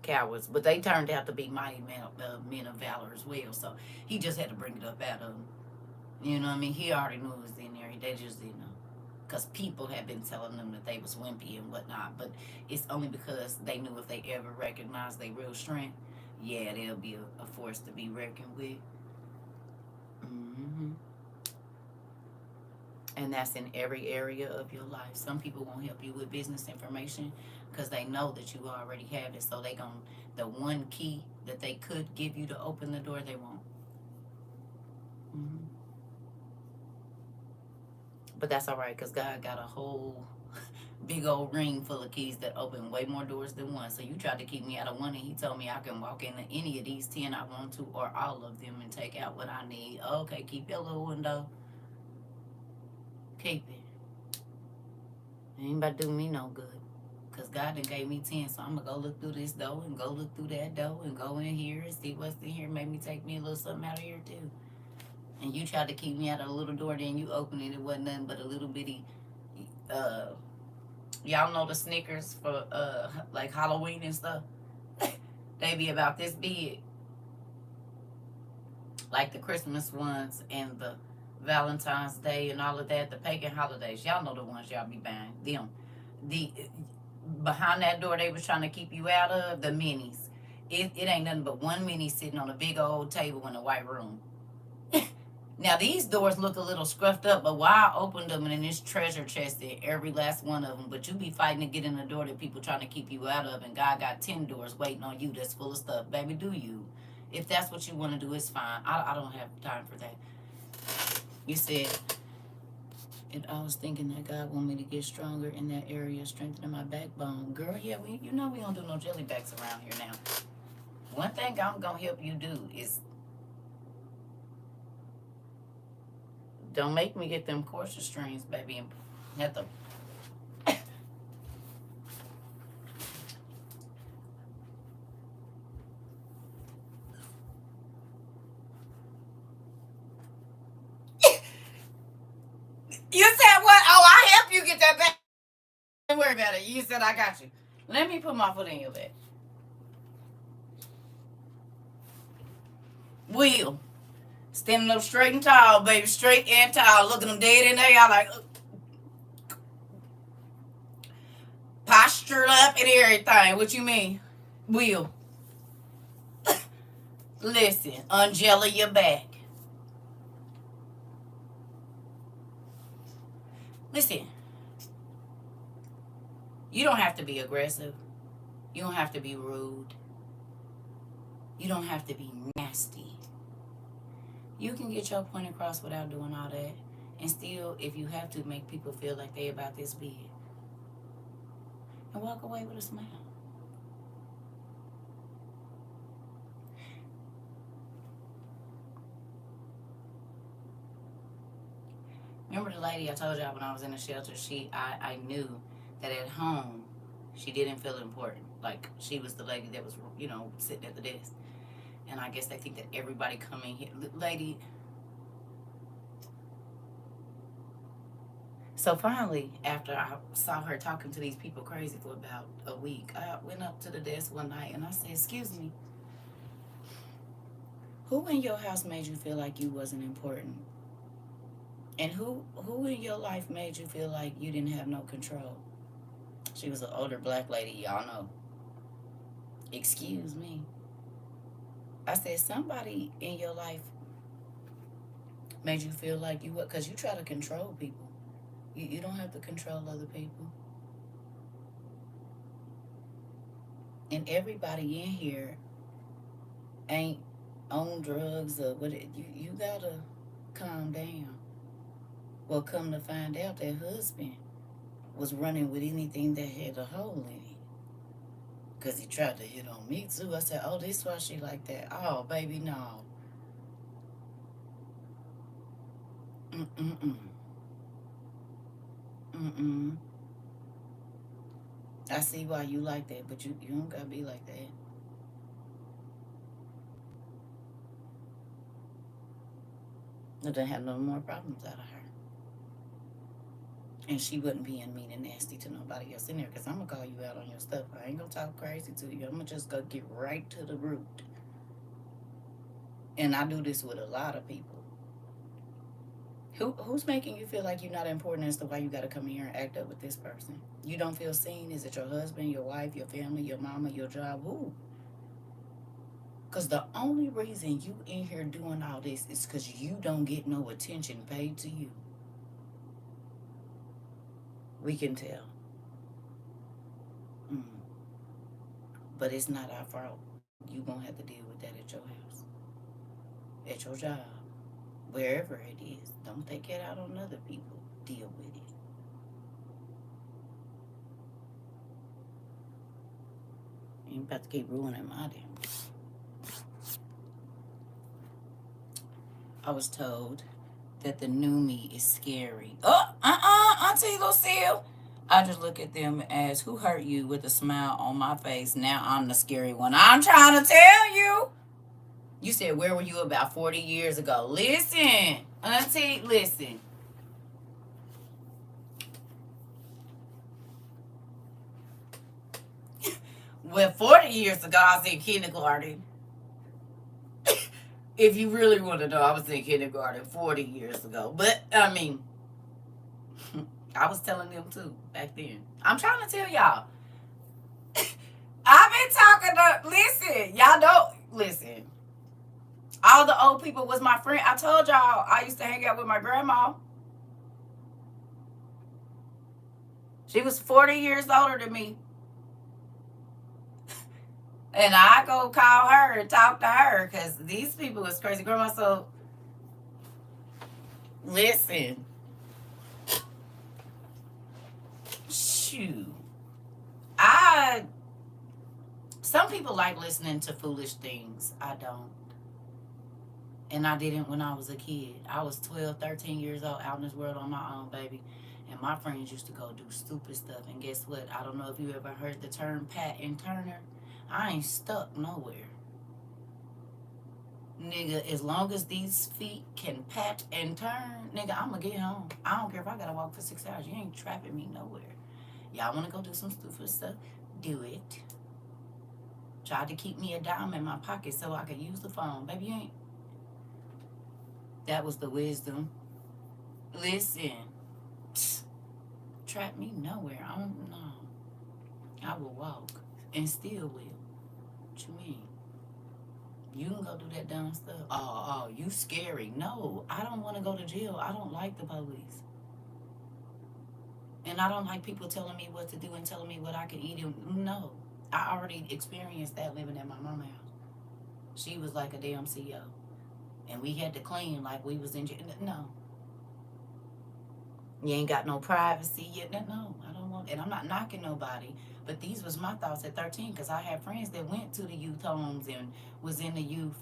cowards, but they turned out to be mighty men of valor as well. So he just had to bring it up out of them. You know what I mean? He already knew it was in there. They just didn't know. Because people had been telling them that they was wimpy and whatnot. But it's only because they knew if they ever recognized their real strength, yeah, they'll be a force to be reckoned with. Mm-hmm. And that's in every area of your life. Some people won't help you with business information because they know that you already have it. So they gon' the one key that they could give you to open the door, they won't. Mm-hmm. But that's all right because God got a whole big old ring full of keys that open way more doors than one. So you tried to keep me out of one, and He told me I can walk into any of these 10 I want to, or all of them, and take out what I need. Okay, keep your little window. Keep it. It ain't about to do me no good. Because God done gave me 10, so I'm going to go look through this door and go look through that door and go in here and see what's in here. Maybe take me a little something out of here, too. And you tried to keep me out of a little door, then you opened it. It wasn't nothing but a little bitty, y'all know the Snickers for, like, Halloween and stuff? They be about this big. Like the Christmas ones and the Valentine's Day and all of that, the pagan holidays. Y'all know the ones y'all be buying. Them. The behind that door they was trying to keep you out of, the minis. It ain't nothing but one mini sitting on a big old table in a white room. Now these doors look a little scruffed up, but why I opened them and it's treasure chest in every last one of them. But you be fighting to get in the door that people trying to keep you out of, and God got 10 doors waiting on you that's full of stuff. Baby, do you? If that's what you want to do, it's fine. I don't have time for that. You said, and I was thinking that God want me to get stronger in that area, strengthening my backbone. Girl, yeah, we don't do no jellybacks around here now. One thing I'm gonna help you do is don't make me get them corset strings, baby, and have to. You said what? Oh, I help you get that back. Don't worry about it. You said I got you. Let me put my foot in your back. Will. Standing up straight and tall, baby. Straight and tall. Looking them dead in there. Y'all like postured up and everything. What you mean? Will. Listen, Angela, you're back. Listen. You don't have to be aggressive. You don't have to be rude. You don't have to be nasty. You can get your point across without doing all that. And still, if you have to, make people feel like they about this big. And walk away with a smile. Remember the lady I told y'all when I was in the shelter? I knew that at home, she didn't feel important. Like, she was the lady that was, sitting at the desk. And I guess they think that everybody coming here, lady. So finally, after I saw her talking to these people crazy for about a week, I went up to the desk one night and I said, "Excuse me, who in your house made you feel like you wasn't important? And who in your life made you feel like you didn't have no control?" She was an older black lady, y'all know. "Excuse me." I said, "Somebody in your life made you feel like you what? Because you try to control people. You don't have to control other people. And everybody in here ain't on drugs or what, you gotta calm down. Well, come to find out, that husband was running with anything that had a hole in it. Because he tried to hit on me too. I said, oh, this why she like that. Oh, baby, no. Mm-mm-mm. Mm-mm. I see why you like that, but you don't gotta be like that. I didn't have no more problems out of her. And she wouldn't be mean and nasty to nobody else in there, because I'm going to call you out on your stuff. I ain't going to talk crazy to you. I'm going to just go get right to the root. And I do this with a lot of people. Who's making you feel like you're not important as to why you got to come here and act up with this person? You don't feel seen? Is it your husband, your wife, your family, your mama, your job? Who? Because the only reason you in here doing all this is because you don't get no attention paid to you. We can tell. Mm. But it's not our fault. You gonna have to deal with that at your house, at your job, wherever it is. Don't take it out on other people. Deal with it. You ain't about to keep ruining my damn. I was told that the new me is scary. Auntie Lucille. I just look at them as, who hurt you, with a smile on my face. Now I'm the scary one. I'm trying to tell you. You said, where were you about 40 years ago? Listen, Auntie, listen. Well, 40 years ago, I was in kindergarten. If you really want to know, I was in kindergarten 40 years ago. But, I mean, I was telling them too back then. I'm trying to tell y'all. I've been talking to, listen, y'all don't, listen. All the old people was my friend. I told y'all I used to hang out with my grandma. She was 40 years older than me. And I go call her and talk to her because these people is crazy. Grandma, so listen. Shoot. Some people like listening to foolish things. I don't. And I didn't when I was a kid. I was 12, 13 years old out in this world on my own, baby. And my friends used to go do stupid stuff. And guess what? I don't know if you ever heard the term Pat and Turner. I ain't stuck nowhere. Nigga, as long as these feet can pat and turn, nigga, I'ma get home. I don't care if I gotta walk for 6 hours. You ain't trapping me nowhere. Y'all wanna go do some stupid stuff? Do it. Tried to keep me a dime in my pocket so I could use the phone. Baby, you ain't. That was the wisdom. Listen. Trap me nowhere. I don't know. I will walk and still will. What you mean? You can go do that dumb stuff. Oh, you scary. No, I don't want to go to jail. I don't like the police. And I don't like people telling me what to do and telling me what I can eat. No, I already experienced that living at my mama's house. She was like a damn CEO. And we had to clean like we was in jail. No. You ain't got no privacy yet. No, I don't want. And I'm not knocking nobody. But these was my thoughts at 13 because I had friends that went to the youth homes and was in the youth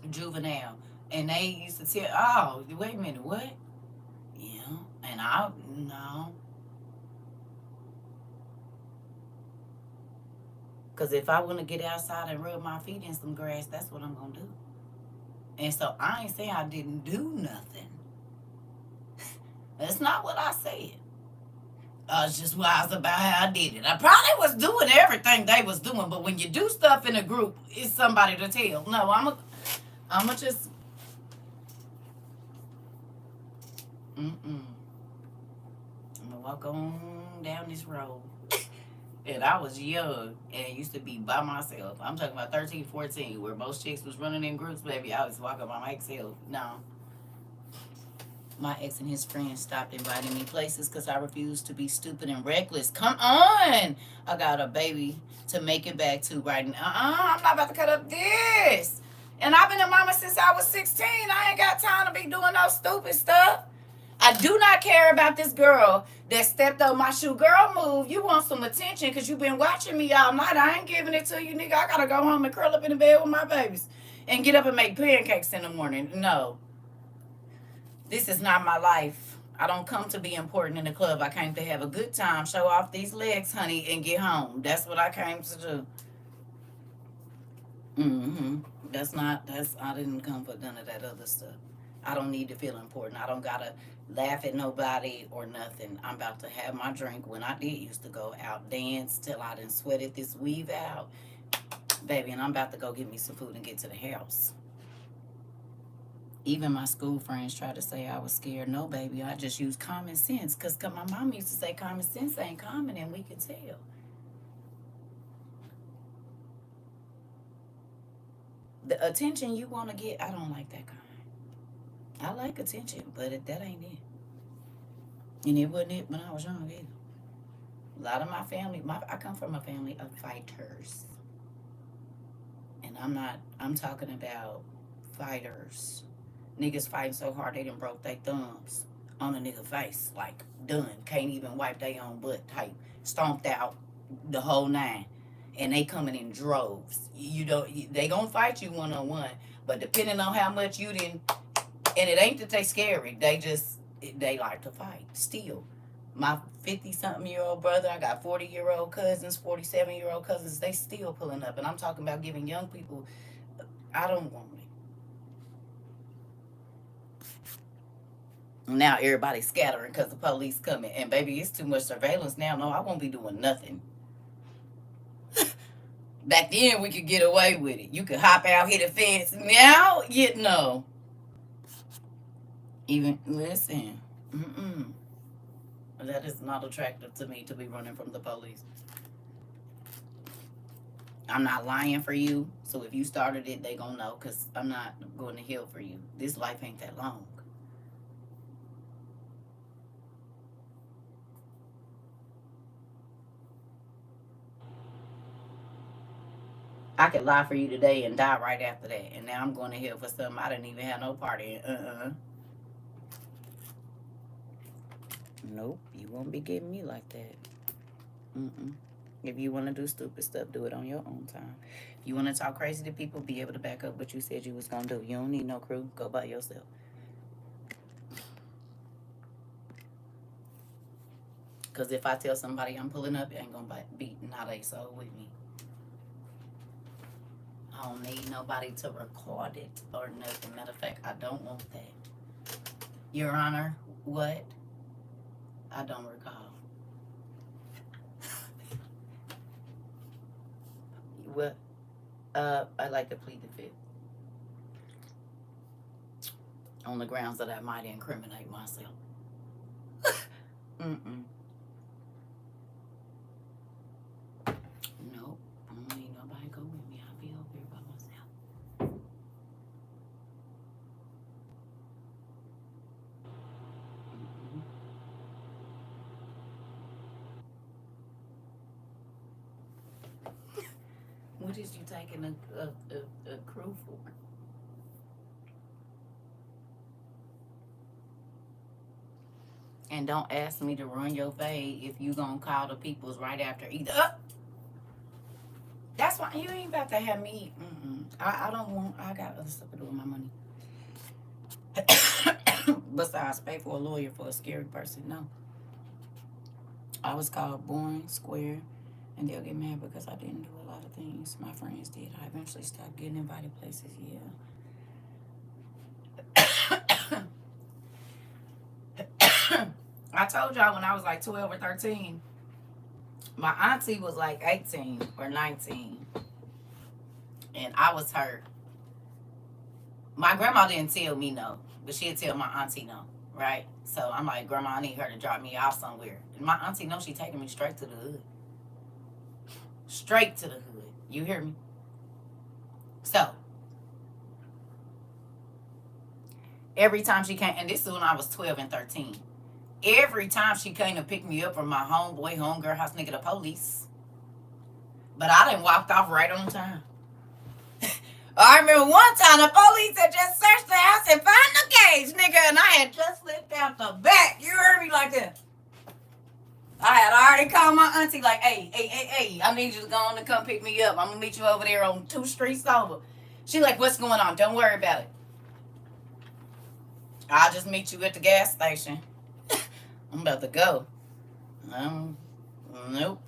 juvenile. And they used to tell, oh, wait a minute, what? Yeah. And no. Because if I want to get outside and rub my feet in some grass, that's what I'm going to do. And so I ain't saying I didn't do nothing. That's not what I said. I was just wise about how I did it. I probably was doing everything they was doing, but when you do stuff in a group, it's somebody to tell. No, I'm just, I'm gonna walk on down this road. And I was young and used to be by myself. I'm talking about 13, 14, where most chicks was running in groups, baby. I was walking by myself. No. My ex and his friends stopped inviting me places because I refused to be stupid and reckless. Come on! I got a baby to make it back to right now. I'm not about to cut up this. And I've been a mama since I was 16. I ain't got time to be doing no stupid stuff. I do not care about this girl that stepped on my shoe. Girl, move. You want some attention because you been watching me all night. I ain't giving it to you, nigga. I got to go home and curl up in the bed with my babies and get up and make pancakes in the morning. No, this is not my life. I don't come to be important in the club. I came to have a good time, show off these legs, honey, and get home. That's what I came to do. Mm-hmm. I didn't come for none of that other stuff. I don't need to feel important. I don't gotta laugh at nobody or nothing. I'm about to have my drink. When I did used to go out dance till I done sweated this weave out, baby, and I'm about to go get me some food and get to the house. Even my school friends try to say I was scared. No, baby, I just use common sense. Cause my mom used to say common sense ain't common, and we can tell. The attention you want to get, I don't like that kind. I like attention, but that ain't it. And it wasn't it when I was young either. A lot of my family, I come from a family of fighters. And I'm talking about fighters. Niggas fighting so hard they done broke their thumbs on a nigga face. Like, done. Can't even wipe their own butt type. Stomped out the whole nine. And they coming in droves. They gonna fight you one on one. But depending on how much you didn't, and it ain't that they scary. They like to fight still. My 50-something-year-old brother, I got 40-year-old cousins, 47-year-old cousins. They still pulling up, and I'm talking about giving young people. I don't want it. Now everybody's scattering because the police coming, and baby, it's too much surveillance now. No, I won't be doing nothing. Back then, we could get away with it. You could hop out, hit a fence. Now, no. Even listen, that is not attractive to me to be running from the police. I'm not lying for you, so if you started it, they gonna know, because I'm not going to heal for you. This life ain't that long. I could lie for you today and die right after that, and now I'm going to hell for something I didn't even have no part in. Nope, you won't be getting me like that. If you want to do stupid stuff, do it on your own time. If you want to talk crazy to people, be able to back up what you said you was going to do. You don't need no crew. Go by yourself. Because if I tell somebody I'm pulling up, it ain't going to be not a soul with me. I don't need nobody to record it or nothing. Matter of fact, I don't want that. Your Honor, what? I don't recall. What? I'd like to plead the fifth. On the grounds that I might incriminate myself. Nope. I don't need nobody go with me. I'll be over here by myself. What is you taking a crew for? And don't ask me to run your fade if you gonna call the peoples right after either. That's why you ain't about to have me. I don't want. I got other stuff to do with my money. Besides, pay for a lawyer for a scary person. No. I was called boring, square, and they'll get mad because I didn't do a lot of things my friends did. I eventually stopped getting invited places. Yeah. I told y'all when I was like 12 or 13, my auntie was like 18 or 19, and I was hurt. My grandma didn't tell me no, but she'd tell my auntie no, right? So I'm like, Grandma, I need her to drop me off somewhere. And my auntie knows she's taking me straight to the hood. Straight to the hood. You hear me? So, every time she came, and this is when I was 12 and 13. Every time she came to pick me up from my homeboy, homegirl house, nigga, the police. But I done walked off right on time. I remember one time the police had just searched the house and found the cage, nigga, and I had just slipped out the back. You heard me like that? I had already called my auntie like, hey, I need you to go on and come pick me up. I'm gonna meet you over there on 2 streets over. She like, what's going on? Don't worry about it. I'll just meet you at the gas station. I'm about to go. Nope.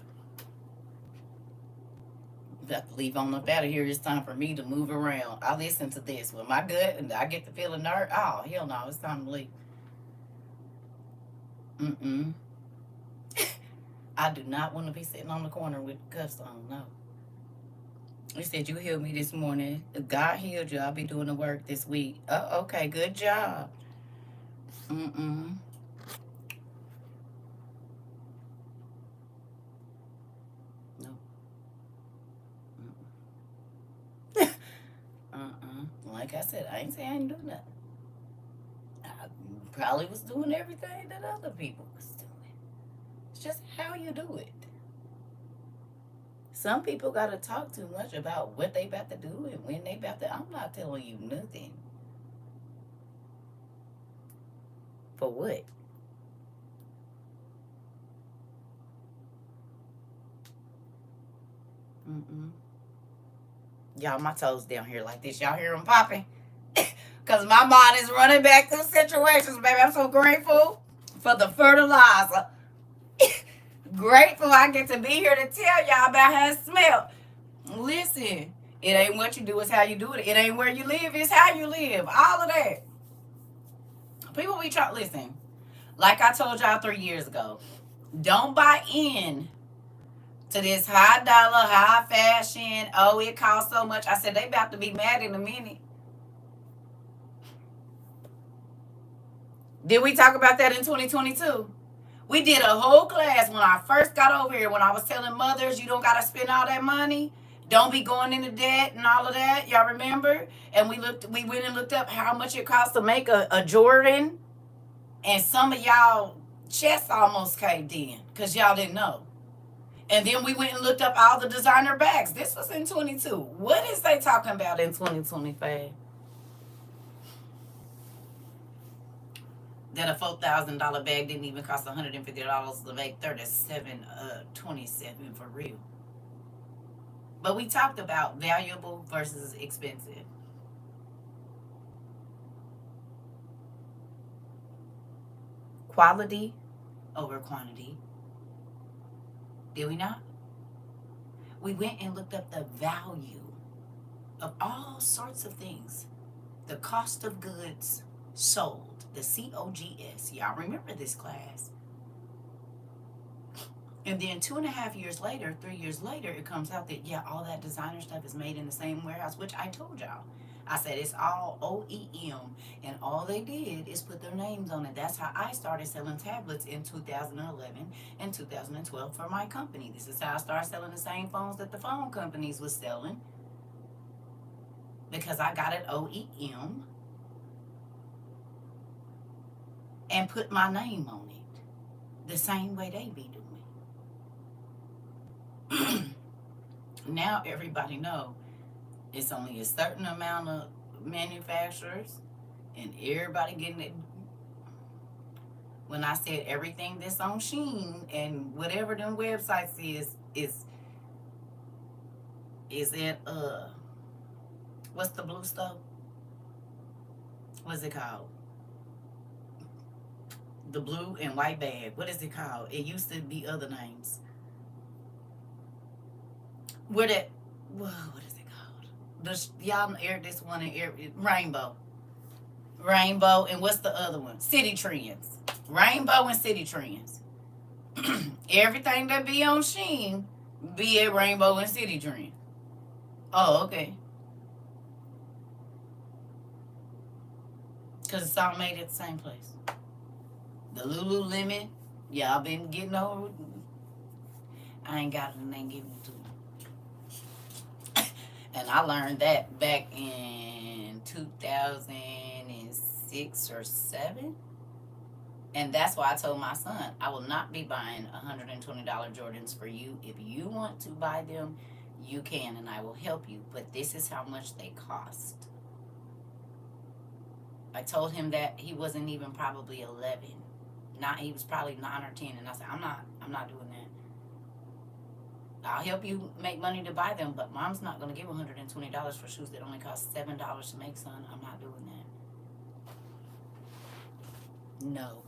Got to leave on up out of here. It's time for me to move around. I listen to this with my gut and I get the feeling nerd. Oh, hell no, it's time to leave. I do not want to be sitting on the corner with cuffs on, no. You said you healed me this morning. If God healed you, I'll be doing the work this week. Oh, okay, good job. No. Like I said, I ain't saying I ain't doing nothing. I probably was doing everything that other people was doing. It's just how you do it. Some people got to talk too much about what they about to do and when they about to. I'm not telling you nothing. For what? Y'all, my toes down here like this. Y'all hear them popping? Because my mind is running back through situations, baby. I'm so grateful for the fertilizer. Grateful I get to be here to tell y'all about how it smells. Listen, it ain't what you do, it's how you do it. It ain't where you live, it's how you live. All of that. People be trying, listen, like I told y'all 3 years ago, don't buy in to this high dollar, high fashion, oh, it costs so much. I said, they about to be mad in a minute. Did we talk about that in 2022? We did a whole class when I first got over here, when I was telling mothers, you don't got to spend all that money. Don't be going into debt and all of that. Y'all remember? And we went and looked up how much it costs to make a Jordan. And some of y'all chests almost caved in because y'all didn't know. And then we went and looked up all the designer bags. This was in 22. What is they talking about in 2025? That a $4,000 bag didn't even cost $150 to make 27 for real. But we talked about valuable versus expensive. Quality over quantity. Did we not? We went and looked up the value of all sorts of things. The cost of goods sold. The COGS. Y'all remember this class. And then 2.5 years later, 3 years later, it comes out that, yeah, all that designer stuff is made in the same warehouse, which I told y'all. I said it's all OEM, and all they did is put their names on it. That's how I started selling tablets in 2011 and 2012 for my company. This is how I started selling the same phones that the phone companies was selling, because I got it OEM and put my name on it the same way they be doing. Now everybody know it's only a certain amount of manufacturers and everybody getting it. When I said everything that's on Shein and whatever them websites is it what's the blue stuff? What's it called? The blue and white bag. What is it called? It used to be other names. What is it called? Y'all aired this one in Rainbow. Rainbow, and what's the other one? City Trends. Rainbow and City Trends. Everything that be on Shein be at Rainbow and City Trends. Oh, okay. Because it's all made at the same place. The Lululemon, y'all been getting over. I ain't got it and ain't giving it to me. And I learned that back in 2006 or 7. And that's why I told my son, I will not be buying $120 Jordans for you. If you want to buy them, You can, and I will help you, but this is how much they cost. I told him that he wasn't even probably 11. Not he was probably 9 or 10, and I said, I'm not doing that. I'll help you make money to buy them, but mom's not going to give $120 for shoes that only cost $7 to make, son. I'm not doing that. No.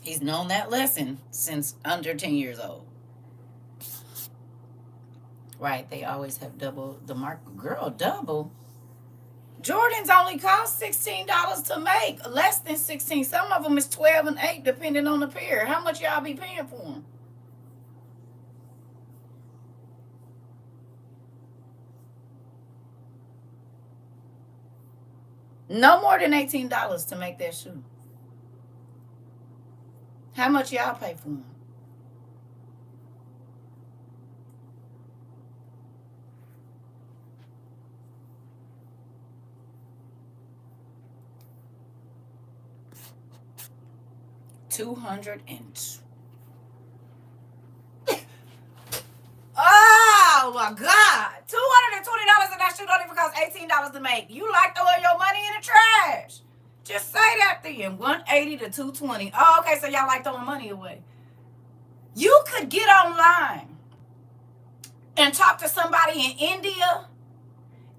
He's known that lesson since under 10 years old. Right, they always have double the mark. Girl, double. Jordans only cost $16 to make, less than 16. Some of them is 12 and 8, depending on the pair. How much y'all be paying for them? No more than $18 to make that shoe. How much y'all pay for them? $200 and oh my God, $220 and that shoe don't even cost $18 to make. You like to throw your money in the trash. Just say that then. 180 to 220. Oh, okay, so y'all like throwing money away. You could get online and talk to somebody in India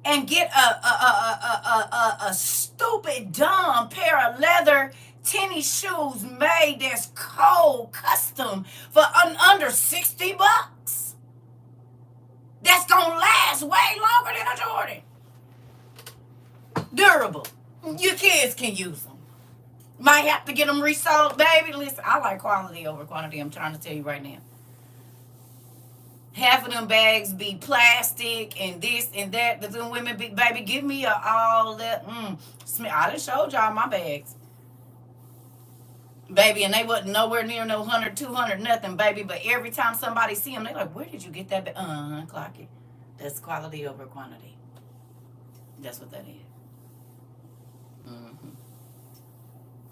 and get a stupid, dumb pair of leather tennis shoes made that's cold, custom for under $60. That's gonna last way longer than a Jordan. Durable. Your kids can use them. Might have to get them resold, baby. Listen, I like quality over quantity. I'm trying to tell you right now. Half of them bags be plastic and this and that. But them women be, baby, give me all that. I done showed y'all my bags. Baby, and they wasn't nowhere near no 100, 200, nothing, baby. But every time somebody see them, they like, where did you get that? Clock it. That's quality over quantity. That's what that is.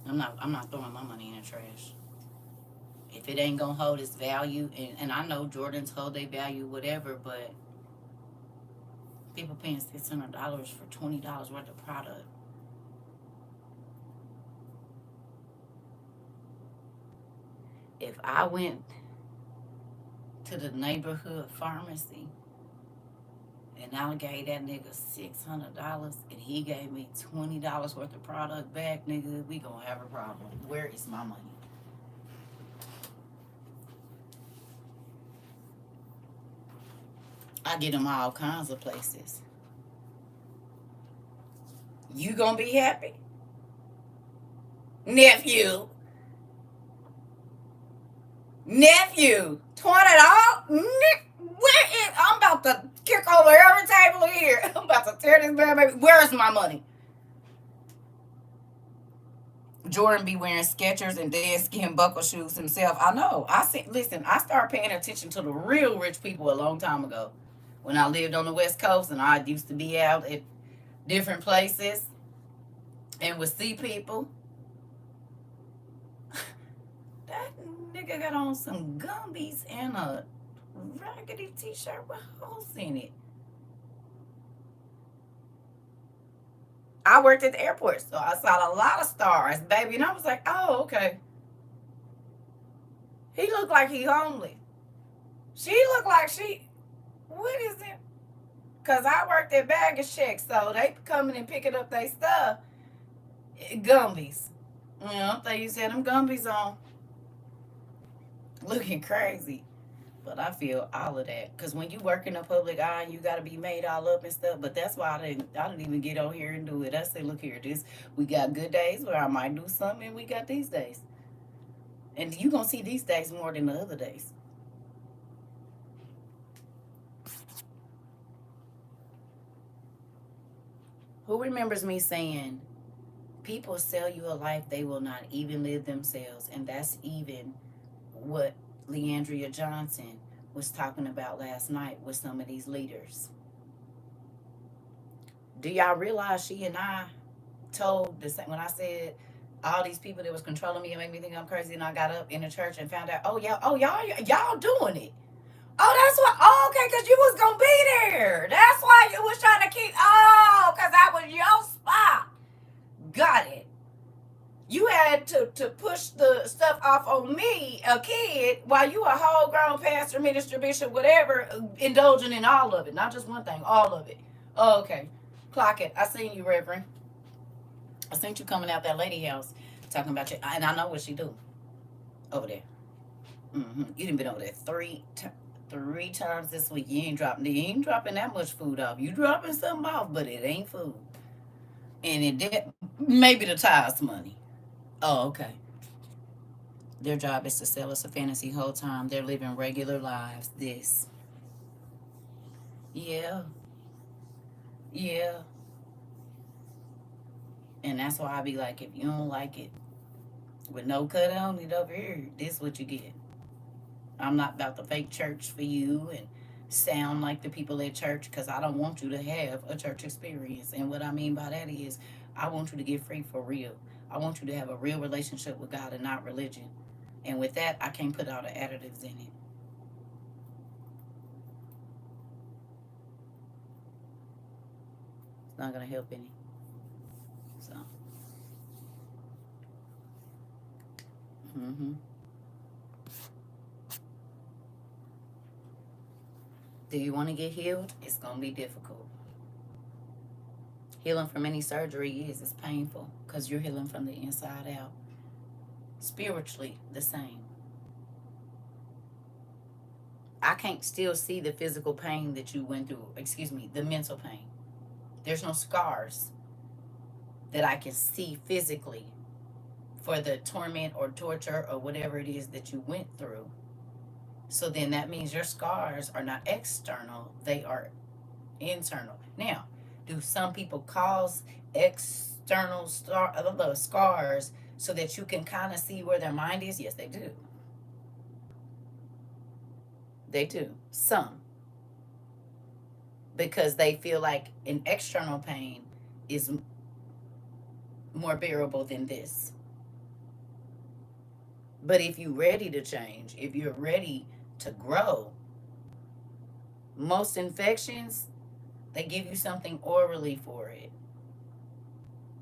I'm not throwing my money in the trash. If it ain't gonna hold its value, and I know Jordans hold their value, whatever, but people paying $600 for $20 worth of product. If I went to the neighborhood pharmacy and I gave that nigga $600 and he gave me $20 worth of product back, nigga, we gonna have a problem. Where is my money? I get them all kinds of places. You gonna be happy? Nephew, $20? I'm about to kick over every table here. I'm about to tear this bad baby. Where is my money? Jordan be wearing Skechers and dead skin buckle shoes himself. I know. Listen, I started paying attention to the real rich people a long time ago. When I lived on the West Coast and I used to be out at different places and would see people. That nigga got on some Gumbies and a raggedy t-shirt with holes in it. I worked at the airport, so I saw a lot of stars, baby, and I was like, oh, okay. He looked like he homely. She looked like what is it? Because I worked at baggage check, so they coming and picking up their stuff. Gumbies. They used to have them Gumbies on. Looking crazy. But I feel all of that. Because when you work in the public eye, you got to be made all up and stuff. But that's why I didn't even get on here and do it. I say, look here, we got good days where I might do something, and we got these days. And you going to see these days more than the other days. Who remembers me saying, people sell you a life they will not even live themselves? And that's even what Leandria Johnson was talking about last night with some of these leaders. Do y'all realize she and I told the same when I said all these people that was controlling me and made me think I'm crazy, and I got up in the church and found out, y'all doing it. Oh, that's why. Oh, okay, because you was gonna be there. That's why you was trying to keep. Oh, because that was your spot. Got it. You had to push the stuff off on me, a kid, while you a whole grown pastor, minister, bishop, whatever, indulging in all of it, not just one thing, all of it. Oh, okay, clock it. I seen you, Reverend. I seen you coming out that lady house talking about you, and I know what she do over there. You done been over there three times this week. You ain't dropping that much food off. You dropping something off, but it ain't food, and it did maybe the tithes money. Oh, okay. Their job is to sell us a fantasy whole time. They're living regular lives. This. Yeah. Yeah. And that's why I be like, if you don't like it, with no cut on it over here, this what you get. I'm not about to fake church for you and sound like the people at church because I don't want you to have a church experience. And what I mean by that is I want you to get free for real. I want you to have a real relationship with God and not religion. And with that, I can't put all the additives in it. It's not going to help any. So, mm-hmm. Do you want to get healed? It's going to be difficult. Healing from any surgery is painful because you're healing from the inside out. Spiritually, the same. I can't still see the physical pain that you went through. Excuse me, the mental pain. There's no scars that I can see physically for the torment or torture or whatever it is that you went through. So then that means your scars are not external, they are internal. Now, do some people cause external scars so that you can kind of see where their mind is? Yes, they do. They do. Some. Because they feel like an external pain is more bearable than this. But if you're ready to change, if you're ready to grow, most infections, they give you something orally for it.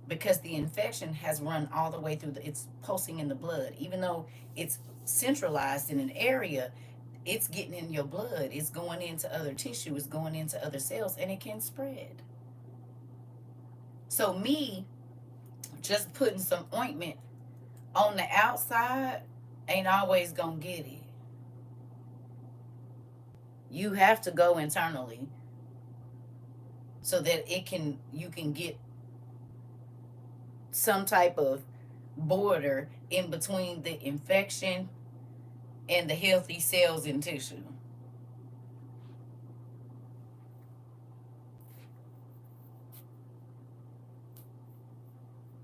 Because the infection has run all the way through it's pulsing in the blood. Even though it's centralized in an area, it's getting in your blood. It's going into other tissue. It's going into other cells, and it can spread. So me just putting some ointment on the outside ain't always gonna get it. You have to go internally so that you can get some type of border in between the infection and the healthy cells and tissue.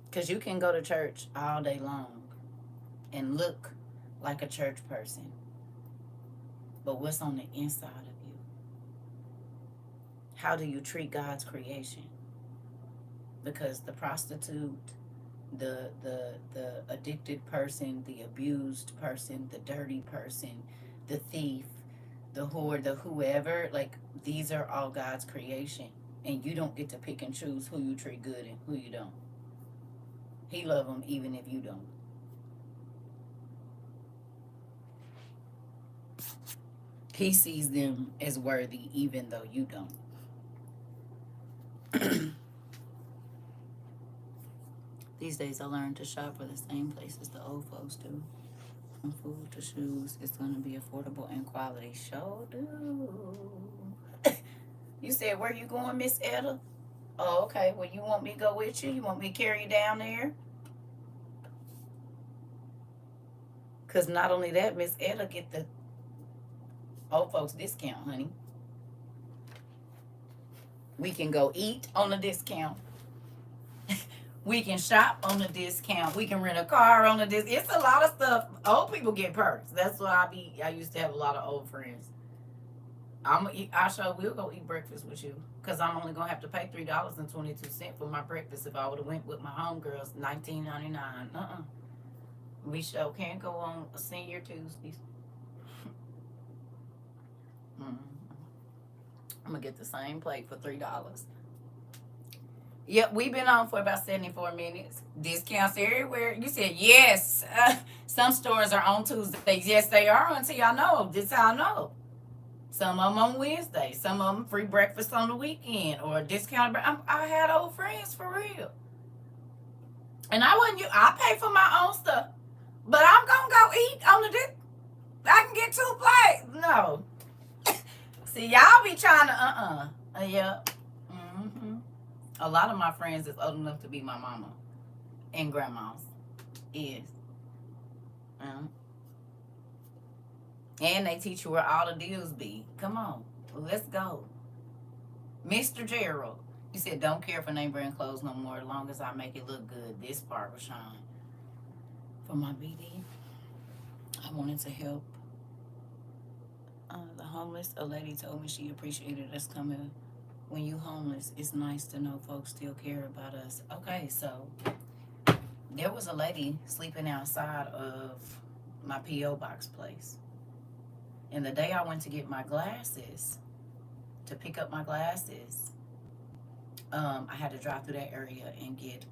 Because you can go to church all day long and look like a church person. But what's on the inside of you? How do you treat God's creation? Because the prostitute, the addicted person, the abused person, the dirty person, the thief, the whore, the whoever, like these are all God's creation. And you don't get to pick and choose who you treat good and who you don't. He loves them even if you don't. He sees them as worthy even though you don't. These days I learned to shop for the same places the old folks do. From food to shoes, it's going to be affordable and quality. Sure do. You said, where you going, Miss Etta? Oh, okay. Well, you want me to go with you? You want me to carry you down there? Because not only that, Miss Etta get the old folks discount, honey. We can go eat on a discount. We can shop on a discount. We can rent a car on a discount. It's a lot of stuff. Old people get perks. That's why I used to have a lot of old friends. I sure will go eat breakfast with you. Because I'm only going to have to pay $3.22 for my breakfast. If I would have went with my homegirls, $19.99. We sure can't go on a senior Tuesdays. Mm. I'm gonna get the same plate for $3. Yep, we've been on for about 74 minutes. Discounts everywhere. You said yes. Some stores are on Tuesdays. Yes, they are until y'all know. This how I know. Some of them on Wednesday. Some of them free breakfast on the weekend or a discount. I had old friends for real. And I wasn't you. I pay for my own stuff, but I'm gonna go eat on the. I can get 2 plates. No. See, y'all be trying to. Yeah. Mm-hmm. A lot of my friends is old enough to be my mama and grandmas. Is. And they teach you where all the deals be. Come on. Let's go. Mr. Gerald. You said, don't care for name brand clothes no more as long as I make it look good. This part will shine. For my BD, I wanted to help the homeless. A lady told me she appreciated us coming. When you homeless, it's nice to know folks still care about us. Okay, so there was a lady sleeping outside of my P.O. box place. And the day I went to get my glasses, to pick up my glasses, I had to drive through that area and get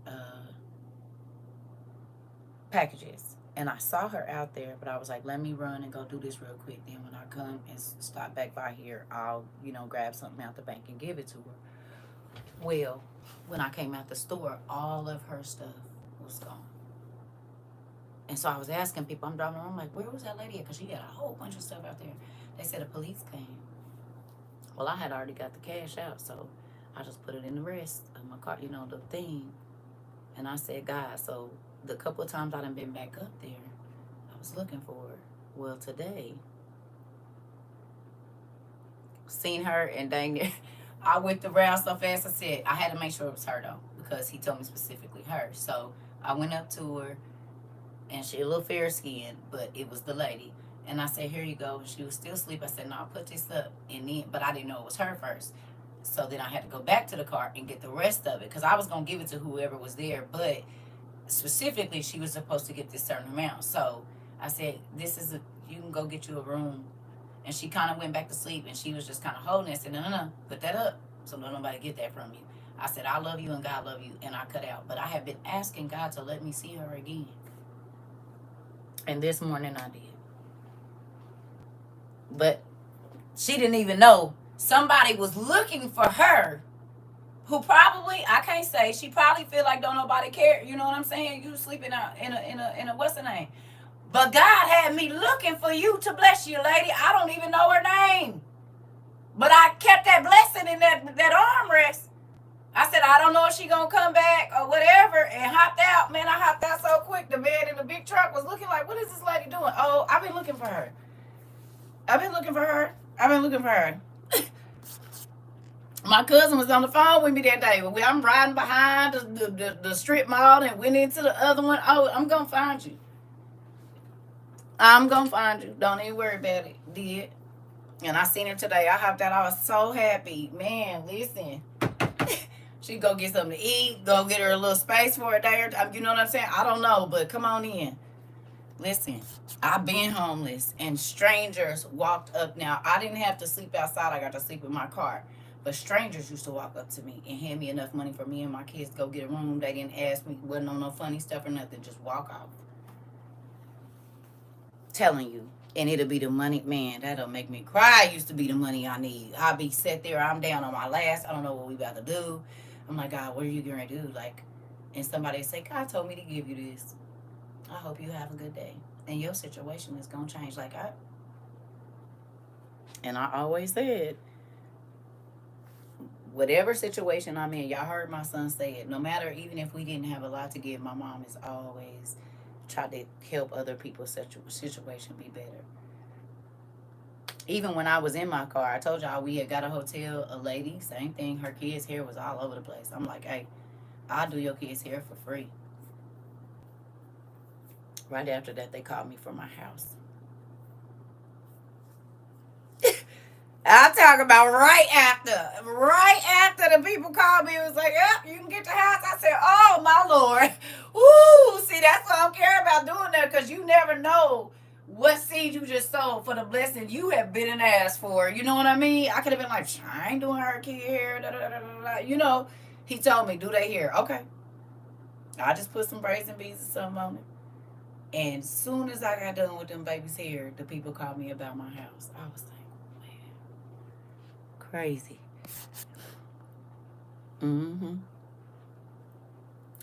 packages. And I saw her out there, but I was like, let me run and go do this real quick. Then when I come and stop back by here, I'll, grab something out the bank and give it to her. Well, when I came out the store, all of her stuff was gone. And so I was asking people, I'm driving around, I'm like, where was that lady at? Because she had a whole bunch of stuff out there. They said the police came. Well, I had already got the cash out, so I just put it in the rest of my car, the thing. And I said, God, so the couple of times I done been back up there, I was looking for her. Well, today, seen her, and dang it, I went around so fast. I said, I had to make sure it was her, though, because he told me specifically her. So I went up to her, and she a little fair-skinned, but it was the lady. And I said, here you go. She was still asleep. I said, no, I'll put this up. And then, but I didn't know it was her first. So then I had to go back to the car and get the rest of it, because I was going to give it to whoever was there. But specifically, she was supposed to get this certain amount. So I said, you can go get you a room. And she kind of went back to sleep, and she was just kind of holding it. I said, no, put that up so don't nobody get that from you. I said, I love you and God love you, and I cut out. But I have been asking God to let me see her again. And this morning I did. But she didn't even know somebody was looking for her, who probably, I can't say, she probably feel like don't nobody care. You know what I'm saying? You sleeping out in a what's her name? But God had me looking for you to bless you, lady. I don't even know her name. But I kept that blessing in that armrest. I said, I don't know if she gonna come back or whatever, and hopped out. Man, I hopped out so quick. The man in the big truck was looking like, what is this lady doing? Oh, I've been looking for her. My cousin was on the phone with me that day. I'm riding behind the strip mall and went into the other one. Oh, I'm going to find you. Don't even worry about it. Did. And I seen her today. I hopped out. I was so happy. Man, listen. She go get something to eat. Go get her a little space for a day or two. You know what I'm saying? I don't know, but come on in. Listen, I've been homeless, and strangers walked up. Now, I didn't have to sleep outside. I got to sleep in my car. But strangers used to walk up to me and hand me enough money for me and my kids to go get a room. They didn't ask me, wasn't on no funny stuff or nothing. Just walk off. Telling you. And it'll be the money. Man, that'll make me cry. It used to be the money I need. I'll be sat there. I'm down on my last. I don't know what we about to do. I'm like, God, what are you going to do? And somebody say, God told me to give you this. I hope you have a good day. And your situation is going to change. And I always said, whatever situation I'm in, y'all heard my son say it. No matter, even if we didn't have a lot to give, my mom is always tried to help other people's situation be better. Even when I was in my car, I told y'all we had got a hotel, a lady, same thing. Her kids' hair was all over the place. I'm like, hey, I'll do your kids' hair for free. Right after that, they called me for my house. I'll talk about right after the people called me. It was like, yep, you can get the house. I said, oh, my Lord. Woo, see, that's what I don't care about doing that, because you never know what seed you just sowed for the blessing you have been and asked for. You know what I mean? I could have been like, I ain't doing her kid hair. Da, da, da, da, da. You know, he told me, do they hair. Okay. I just put some brazen beads or something on it. And soon as I got done with them babies' hair, the people called me about my house. I was like, man, crazy. Mm-hmm.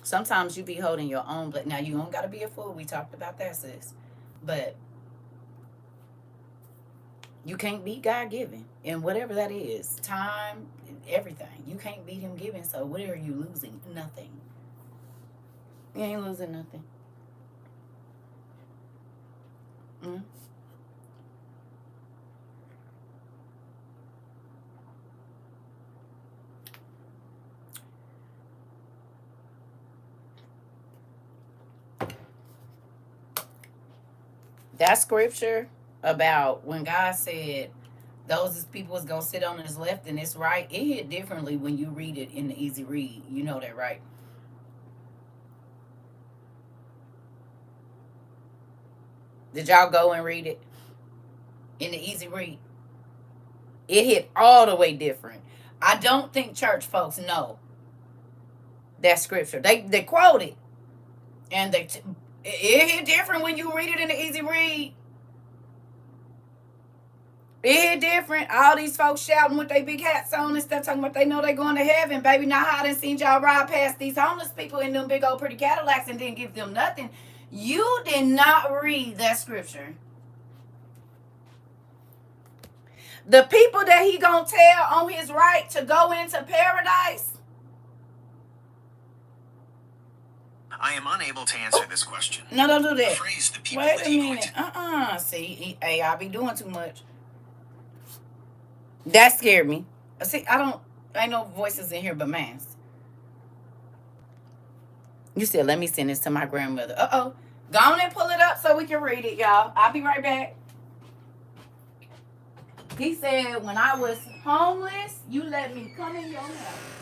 Sometimes you be holding your own, but now you don't gotta be a fool. We talked about that, sis. But you can't beat God given. And whatever that is, time, everything. You can't beat him given. So what are you losing? Nothing. You ain't losing nothing. Mm. That scripture about when God said those people is gonna sit on his left and his right, it hit differently when you read it in the easy read. You know that, right? Did y'all go and read it in the easy read? It hit all the way different. I don't think church folks know that scripture. They quote it, and it hit different when you read it in the easy read. It hit different. All these folks shouting with their big hats on and stuff, talking about they know they going to heaven, baby. Now I done seen y'all ride past these homeless people in them big old pretty Cadillacs and didn't give them nothing. You did not read that scripture. The people that he gonna tell on his right to go into paradise. I am unable to answer this question. No, don't do that. The phrase the people Wait that a he minute. going to... See, hey, I be doing too much. That scared me. See, ain't no voices in here but man's. You said, let me send this to my grandmother. Uh-oh. Go on and pull it up so we can read it, y'all. I'll be right back. He said, when I was homeless, you let me come in your house.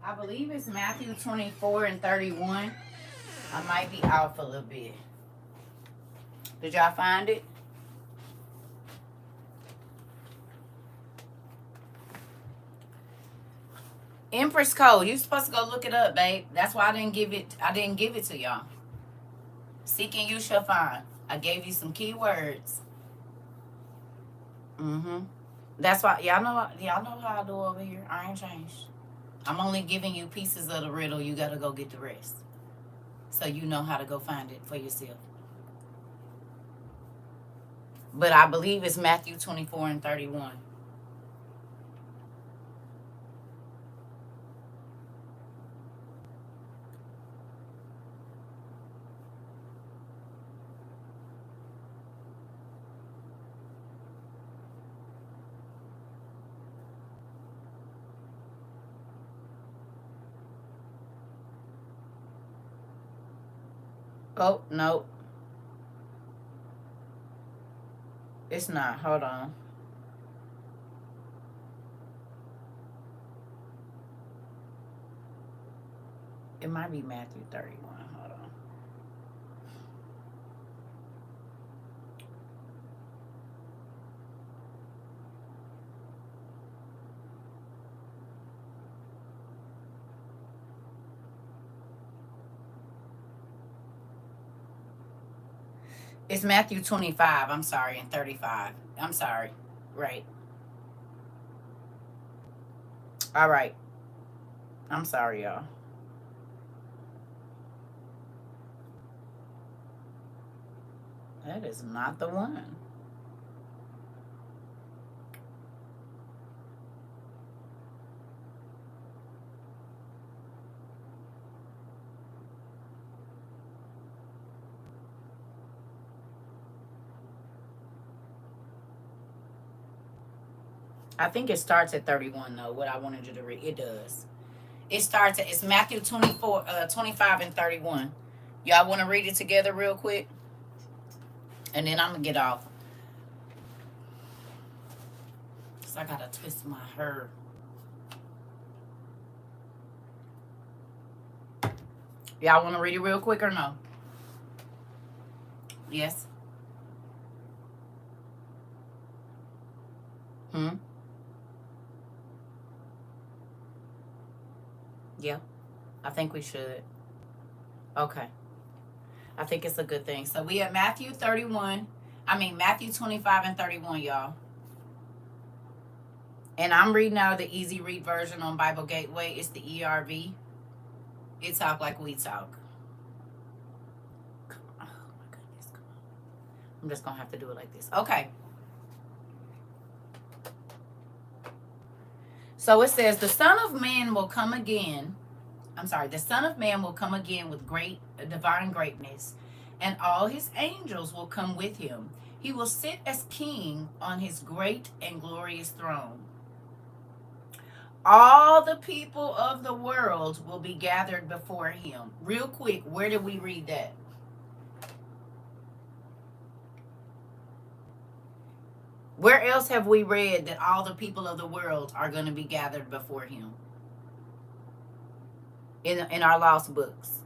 I believe it's Matthew 24 and 31. I might be off a little bit. Did y'all find it? Empress Code. You supposed to go look it up, babe. That's why I didn't give it to y'all. Seek and you shall find. I gave you some keywords. Mm-hmm. That's why y'all know how I do over here. I ain't changed. I'm only giving you pieces of the riddle. You gotta go get the rest. So you know how to go find it for yourself. But I believe it's Matthew 24 and 31. Oh, no. It's not. Hold on. It might be Matthew 31. Hold on. It's Matthew 25. I'm sorry. And 35. I'm sorry. Right. All right. I'm sorry, y'all. That is not the one. I think it starts at 31, though, what I wanted you to read. It does. It starts at, it's Matthew 24, 25 and 31. Y'all want to read it together real quick? And then I'm going to get off. Because I got to twist my hair. Y'all want to read it real quick or no? Yes? Hmm? Yeah. I think we should. Okay. I think it's a good thing. So we have Matthew 31. Matthew 25 and 31, y'all. And I'm reading out of the easy read version on Bible Gateway. It's the ERV. It talk like we talk. Oh my goodness. I'm just going to have to do it like this. Okay. So it says, the Son of Man will come again. The Son of Man will come again with great divine greatness, and all his angels will come with him. He will sit as king on his great and glorious throne. All the people of the world will be gathered before him. Real quick, where did we read that? Where else have we read that all the people of the world are going to be gathered before him? In our lost books.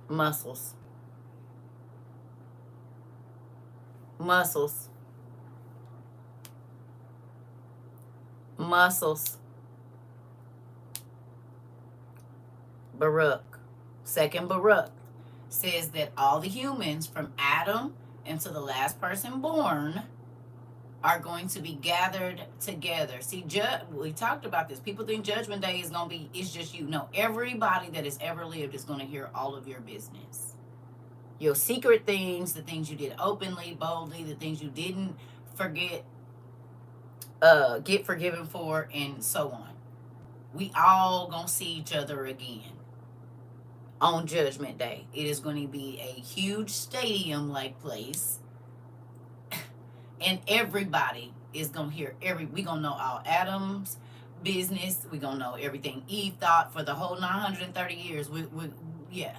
Muscles. Muscles. Muscles. Baruch. Second Baruch says that all the humans from Adam and to the last person born are going to be gathered together. See, we talked about this. People think Judgment Day is going to be, it's just you. No, everybody that has ever lived is going to hear all of your business. Your secret things, the things you did openly, boldly, the things you didn't forget, get forgiven for, and so on. We all going to see each other again on Judgment Day. It is going to be a huge stadium-like place. And everybody is going to hear we going to know all Adam's business. We going to know everything Eve thought for the whole 930 years. Yeah.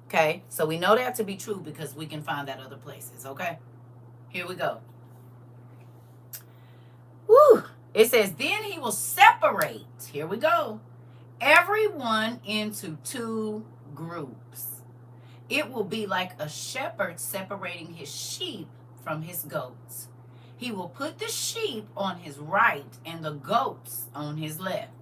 Okay, so we know that to be true because we can find that other places, okay? Here we go. Woo! It says, then he will separate, here we go, everyone into two groups. It will be like a shepherd separating his sheep from his goats. He will put the sheep on his right and the goats on his left.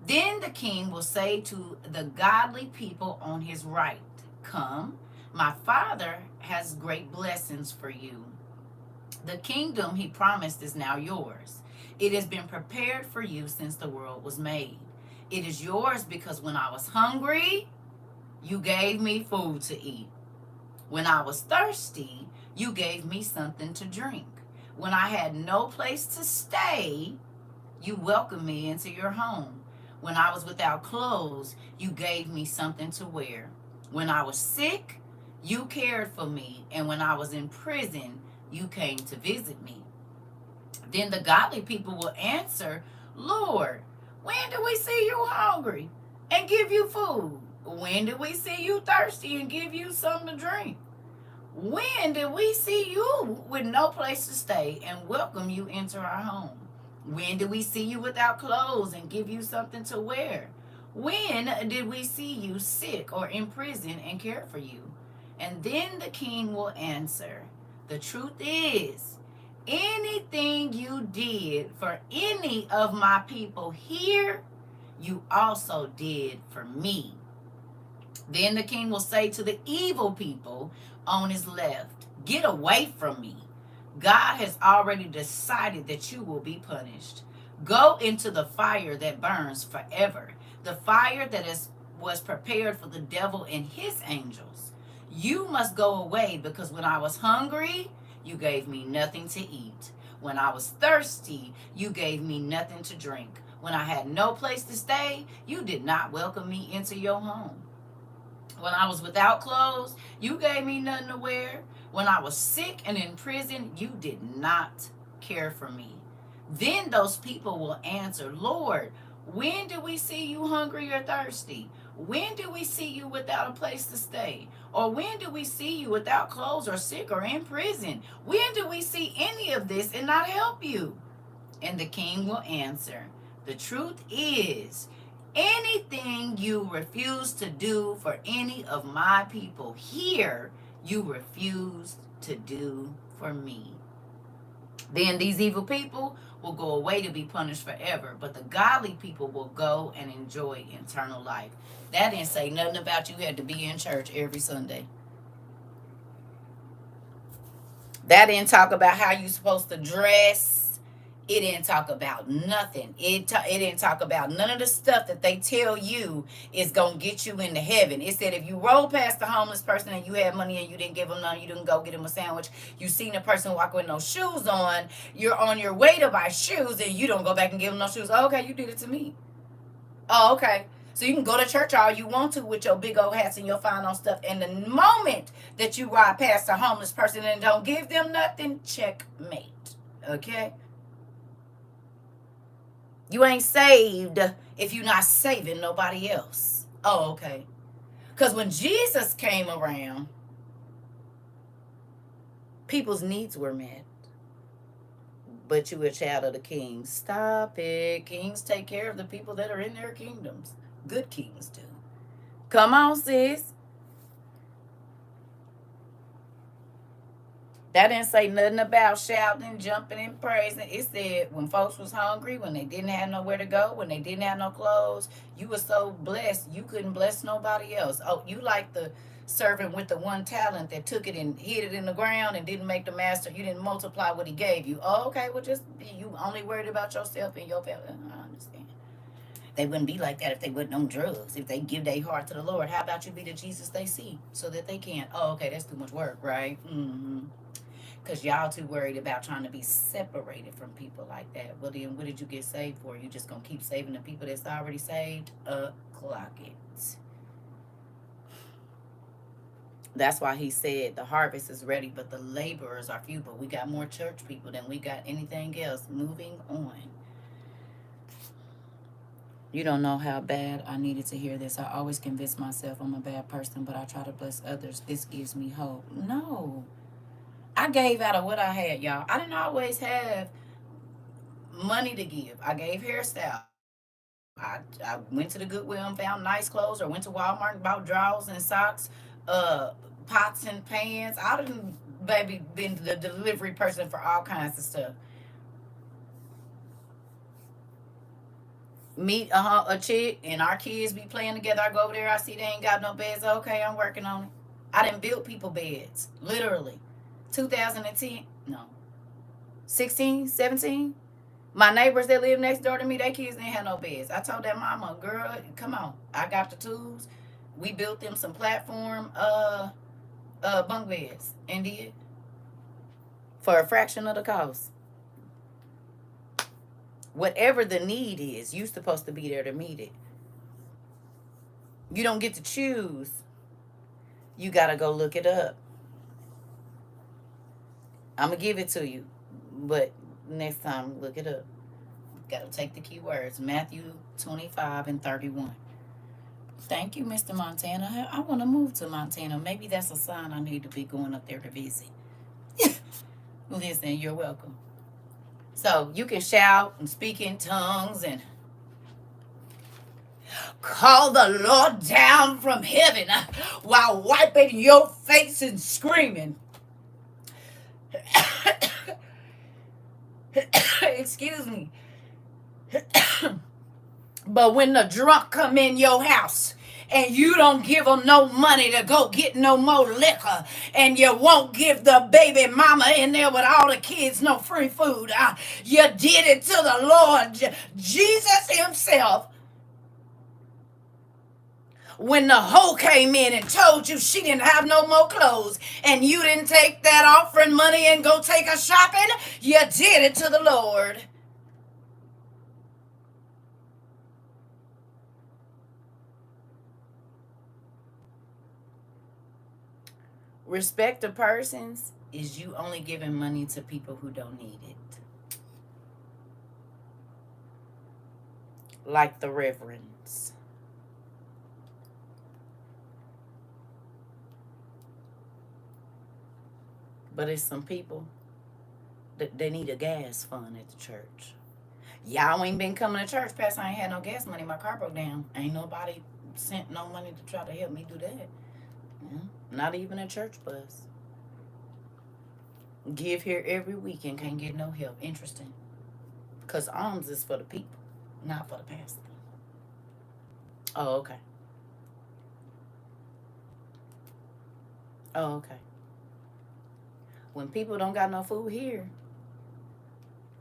Then the king will say to the godly people on his right, come, my father has great blessings for you. The kingdom he promised is now yours. It has been prepared for you since the world was made. It is yours because when I was hungry, you gave me food to eat. When I was thirsty, you gave me something to drink. When I had no place to stay, you welcomed me into your home. When I was without clothes, you gave me something to wear. When I was sick, you cared for me. And when I was in prison, you came to visit me. Then the godly people will answer, Lord, when did we see you hungry and give you food? When did we see you thirsty and give you something to drink? When did we see you with no place to stay and welcome you into our home? When did we see you without clothes and give you something to wear? When did we see you sick or in prison and care for you? And then the king will answer, the truth is, anything you did for any of my people here, you also did for me. Then the king will say to the evil people on his left, get away from me. God has already decided that you will be punished. Go into the fire that burns forever, the fire that was prepared for the devil and his angels. You must go away because when I was hungry, you gave me nothing to eat. When I was thirsty, you gave me nothing to drink. When I had no place to stay, you did not welcome me into your home. When I was without clothes, you gave me nothing to wear. When I was sick and in prison, you did not care for me. Then those people will answer, Lord, when did we see you hungry or thirsty? When did we see you without a place to stay? Or when did we see you without clothes or sick or in prison? When did we see any of this and not help you? And the king will answer, the truth is, anything you refuse to do for any of my people here, you refuse to do for me. Then these evil people will go away to be punished forever, but the godly people will go and enjoy eternal life. That didn't say nothing about you had to be in church every Sunday. That didn't talk about how you're supposed to dress. It didn't talk about nothing. It didn't talk about none of the stuff that they tell you is going to get you into heaven. It said if you roll past the homeless person and you had money and you didn't give them none, you didn't go get them a sandwich, you seen a person walk with no shoes on, you're on your way to buy shoes and you don't go back and give them no shoes. Oh, okay, you did it to me. Oh, okay. So you can go to church all you want to with your big old hats and your fine old stuff. And the moment that you ride past a homeless person and don't give them nothing, checkmate. Okay? You ain't saved if you're not saving nobody else. Oh, okay. Because when Jesus came around, people's needs were met. But you a child of the king. Stop it. Kings take care of the people that are in their kingdoms. Good kings do. Come on, sis. That didn't say nothing about shouting, jumping, and praising. It said when folks was hungry, when they didn't have nowhere to go, when they didn't have no clothes, you were so blessed you couldn't bless nobody else. Oh, you like the servant with the one talent that took it and hid it in the ground and didn't make the master. You didn't multiply what he gave you. Oh, okay. Well, just you only worried about yourself and your family. I understand. They wouldn't be like that if they wasn't on drugs. If they give their heart to the Lord, how about you be the Jesus they see so that they can? Oh, okay. That's too much work, right? Mm-hmm. Because y'all too worried about trying to be separated from people like that. Well, then what did you get saved for? You just going to keep saving the people that's already saved? Clock it. That's why he said the harvest is ready, but the laborers are few. But we got more church people than we got anything else. Moving on. You don't know how bad I needed to hear this. I always convince myself I'm a bad person, but I try to bless others. This gives me hope. No. I gave out of what I had, y'all. I didn't always have money to give. I gave hairstyle. I went to the Goodwill and found nice clothes, or went to Walmart and bought drawers and socks, uh, pots and pans. I didn't, baby, been the delivery person for all kinds of stuff. Meet a chick and our kids be playing together. I go over there, I see they ain't got no beds. Okay, I'm working on it. I didn't build people beds, literally. 2010, no, 16, 17. My neighbors that live next door to me, their kids didn't have no beds. I told that mama, girl, come on. I got the tools. We built them some platform bunk beds and did for a fraction of the cost. Whatever the need is, you're supposed to be there to meet it. You don't get to choose. You gotta go look it up. I'm gonna give it to you, but Next time, look it up. Gotta take the keywords. Matthew 25 and 31. Thank you, Mr. Montana. I want to move to Montana. Maybe that's a sign I need to be going up there to visit. Listen, you're welcome. So you can shout and speak in tongues and call the Lord down from heaven while wiping your face and screaming. Excuse me. But when the drunk come in your house and you don't give them no money to go get no more liquor, and you won't give the baby mama in there with all the kids no free food, you did it to the Lord Jesus himself. When the hoe came in and told you she didn't have no more clothes and you didn't take that offering money and go take her shopping, you did it to the Lord. Respect of persons is you only giving money to people who don't need it. Like the reverends. But it's some people that they need a gas fund at the church. Y'all ain't been coming to church, Pastor. I ain't had no gas money. My car broke down. Ain't nobody sent no money to try to help me do that. Yeah. Not even a church bus. Give here every week and can't get no help. Interesting. Because alms is for the people, not for the pastor. Oh, okay. Oh, okay. When people don't got no food here.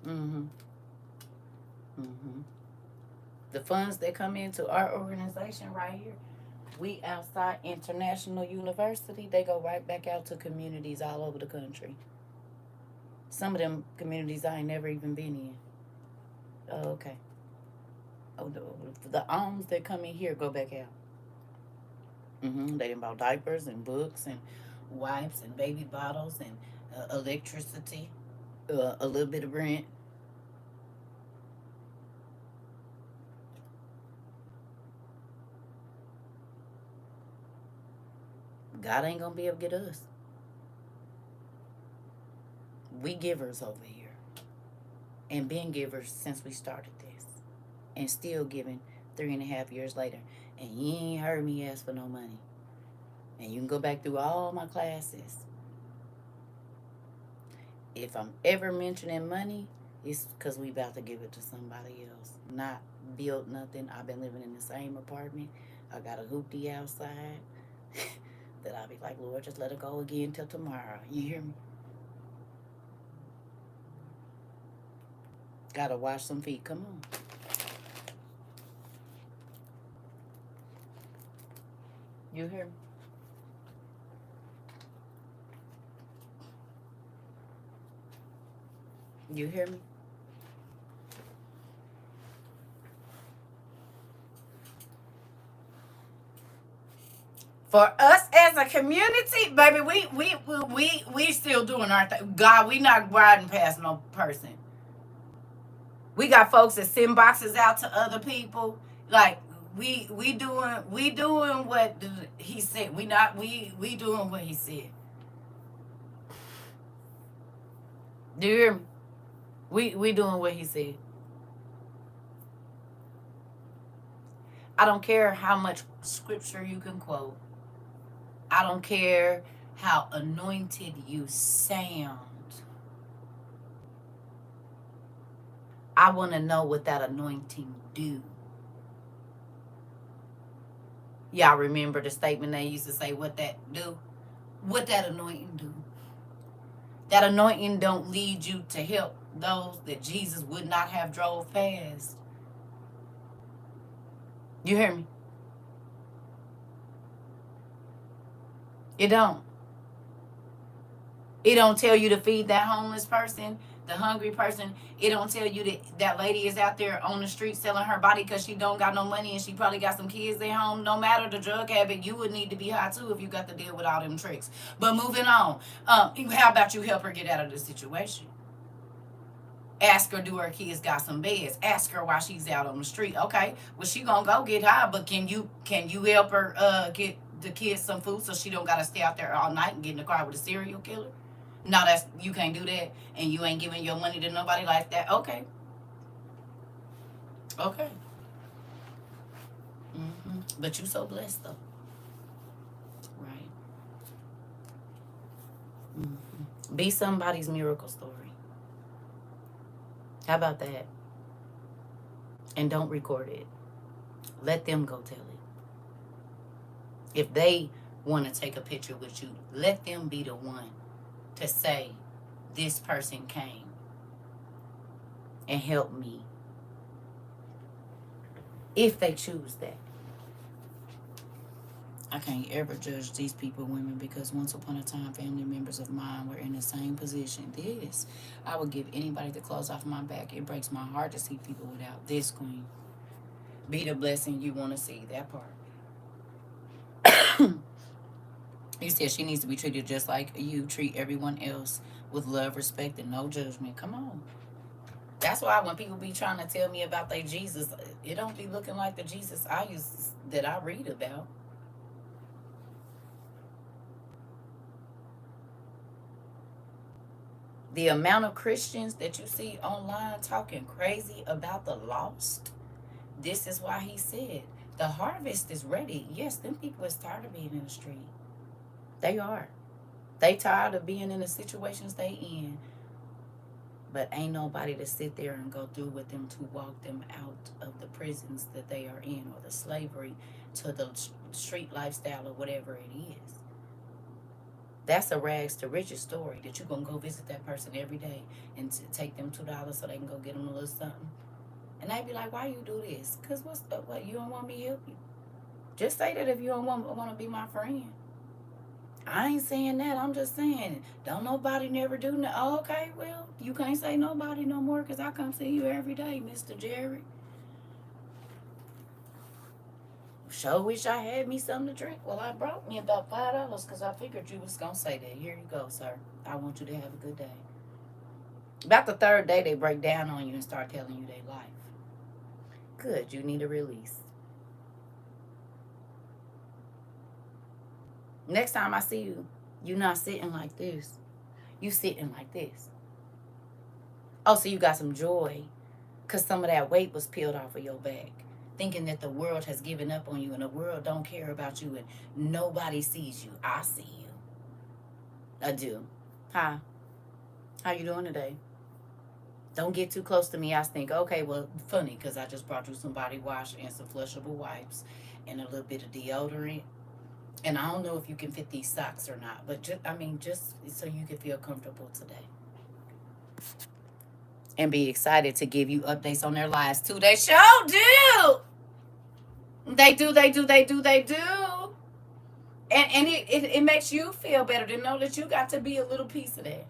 Mm-hmm. Mm-hmm. The funds that come into our organization right here, We Outside International University, they go right back out to communities all over the country. Some of them communities I ain't never even been in. Oh, okay. Oh, the alms that come in here go back out. They done bought diapers and books and wipes and baby bottles and electricity, a little bit of rent. God ain't gonna be able to get us. We givers over here, and been givers since we started this, and still giving 3.5 years later. And you ain't heard me ask for no money. And you can go back through all my classes. If I'm ever mentioning money, it's because we about to give it to somebody else. Not build nothing. I've been living in the same apartment. I got a hoopty outside that I'll be like, Lord, just let it go again till tomorrow. You hear me? Gotta wash some feet. Come on. You hear me? You hear me? For us as a community, baby, we still doing our thing. God, we not riding past no person. We got folks that send boxes out to other people. Like we doing what he said. We doing what he said. Do you hear me? We doing what he said. I don't care how much scripture you can quote. I don't care how anointed you sound. I want to know what that anointing do. Y'all remember the statement they used to say, what that do? What that anointing do? That anointing don't lead you to help those that Jesus would not have drove past. You hear me? It don't. It don't tell you to feed that homeless person, the hungry person. It don't tell you that that lady is out there on the street selling her body because she don't got no money and she probably got some kids at home. No matter the drug habit, you would need to be high too if you got to deal with all them tricks. But moving on, how about you help her get out of the situation? Ask her, do her kids got some beds? Ask her why she's out on the street. Okay, well she gonna go get high, but can you help her get the kids some food so she don't gotta stay out there all night and get in the car with a serial killer? No, that's you can't do that, and you ain't giving your money to nobody like that. Okay, okay. But you so blessed though, right? Be somebody's miracle story. How about that? And don't record it. Let them go tell it. If they want to take a picture with you, let them be the one to say, this person came and helped me. If they choose that. I can't ever judge these people, women, because once upon a time, family members of mine were in the same position. This, I would give anybody the clothes off my back. It breaks my heart to see people without this, queen. Be the blessing you want to see, that part. You said she needs to be treated just like you treat everyone else, with love, respect, and no judgment. Come on. That's why when people be trying to tell me about their Jesus, it don't be looking like the Jesus that I read about. The amount of Christians that you see online talking crazy about the lost, this is why he said the harvest is ready. Yes, them people is tired of being in the street. They are. They tired of being in the situations they in. But ain't nobody to sit there and go through with them to walk them out of the prisons that they are in, or the slavery to the street lifestyle, or whatever it is. That's a rags to riches story, that you're going to go visit that person every day and take them $2 so they can go get them a little something. And they be like, why you do this? Because what, you don't want me to help you? Just say that if you don't want to be my friend. I ain't saying that. I'm just saying, don't nobody never do that. Oh, okay, well, you can't say nobody no more because I come see you every day, Mr. Jerry. Sure wish I had me something to drink. Well, I brought me about $5 because I figured you was going to say that. Here you go, sir. I want you to have a good day. About the third day, they break down on you and start telling you their life. Good, you need a release. Next time I see you, you not sitting like this. You sitting like this. Oh, so you got some joy because some of that weight was peeled off of your back. Thinking that the world has given up on you and the world don't care about you and nobody sees you. I see you. I do. Hi. How you doing today? Don't get too close to me. I think, okay, well, funny because I just brought you some body wash and some flushable wipes and a little bit of deodorant. And I don't know if you can fit these socks or not, but just so you can feel comfortable today. And be excited to give you updates on their lives too. They sure do. They do. And it makes you feel better to know that you got to be a little piece of that.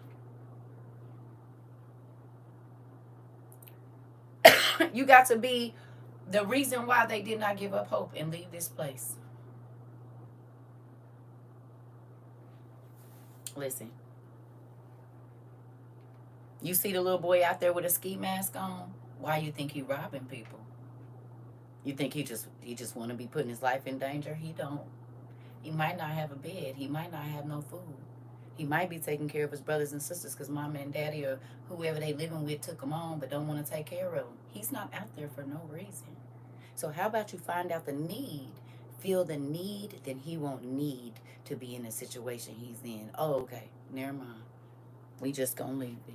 You got to be the reason why they did not give up hope and leave this place. Listen. You see the little boy out there with a ski mask on? Why you think he robbing people? You think he just want to be putting his life in danger? He don't. He might not have a bed. He might not have no food. He might be taking care of his brothers and sisters because mama and daddy or whoever they living with took him on but don't want to take care of him. He's not out there for no reason. So how about you find out the need, feel the need, then he won't need to be in the situation he's in. Oh, okay. Never mind. We just gonna leave it.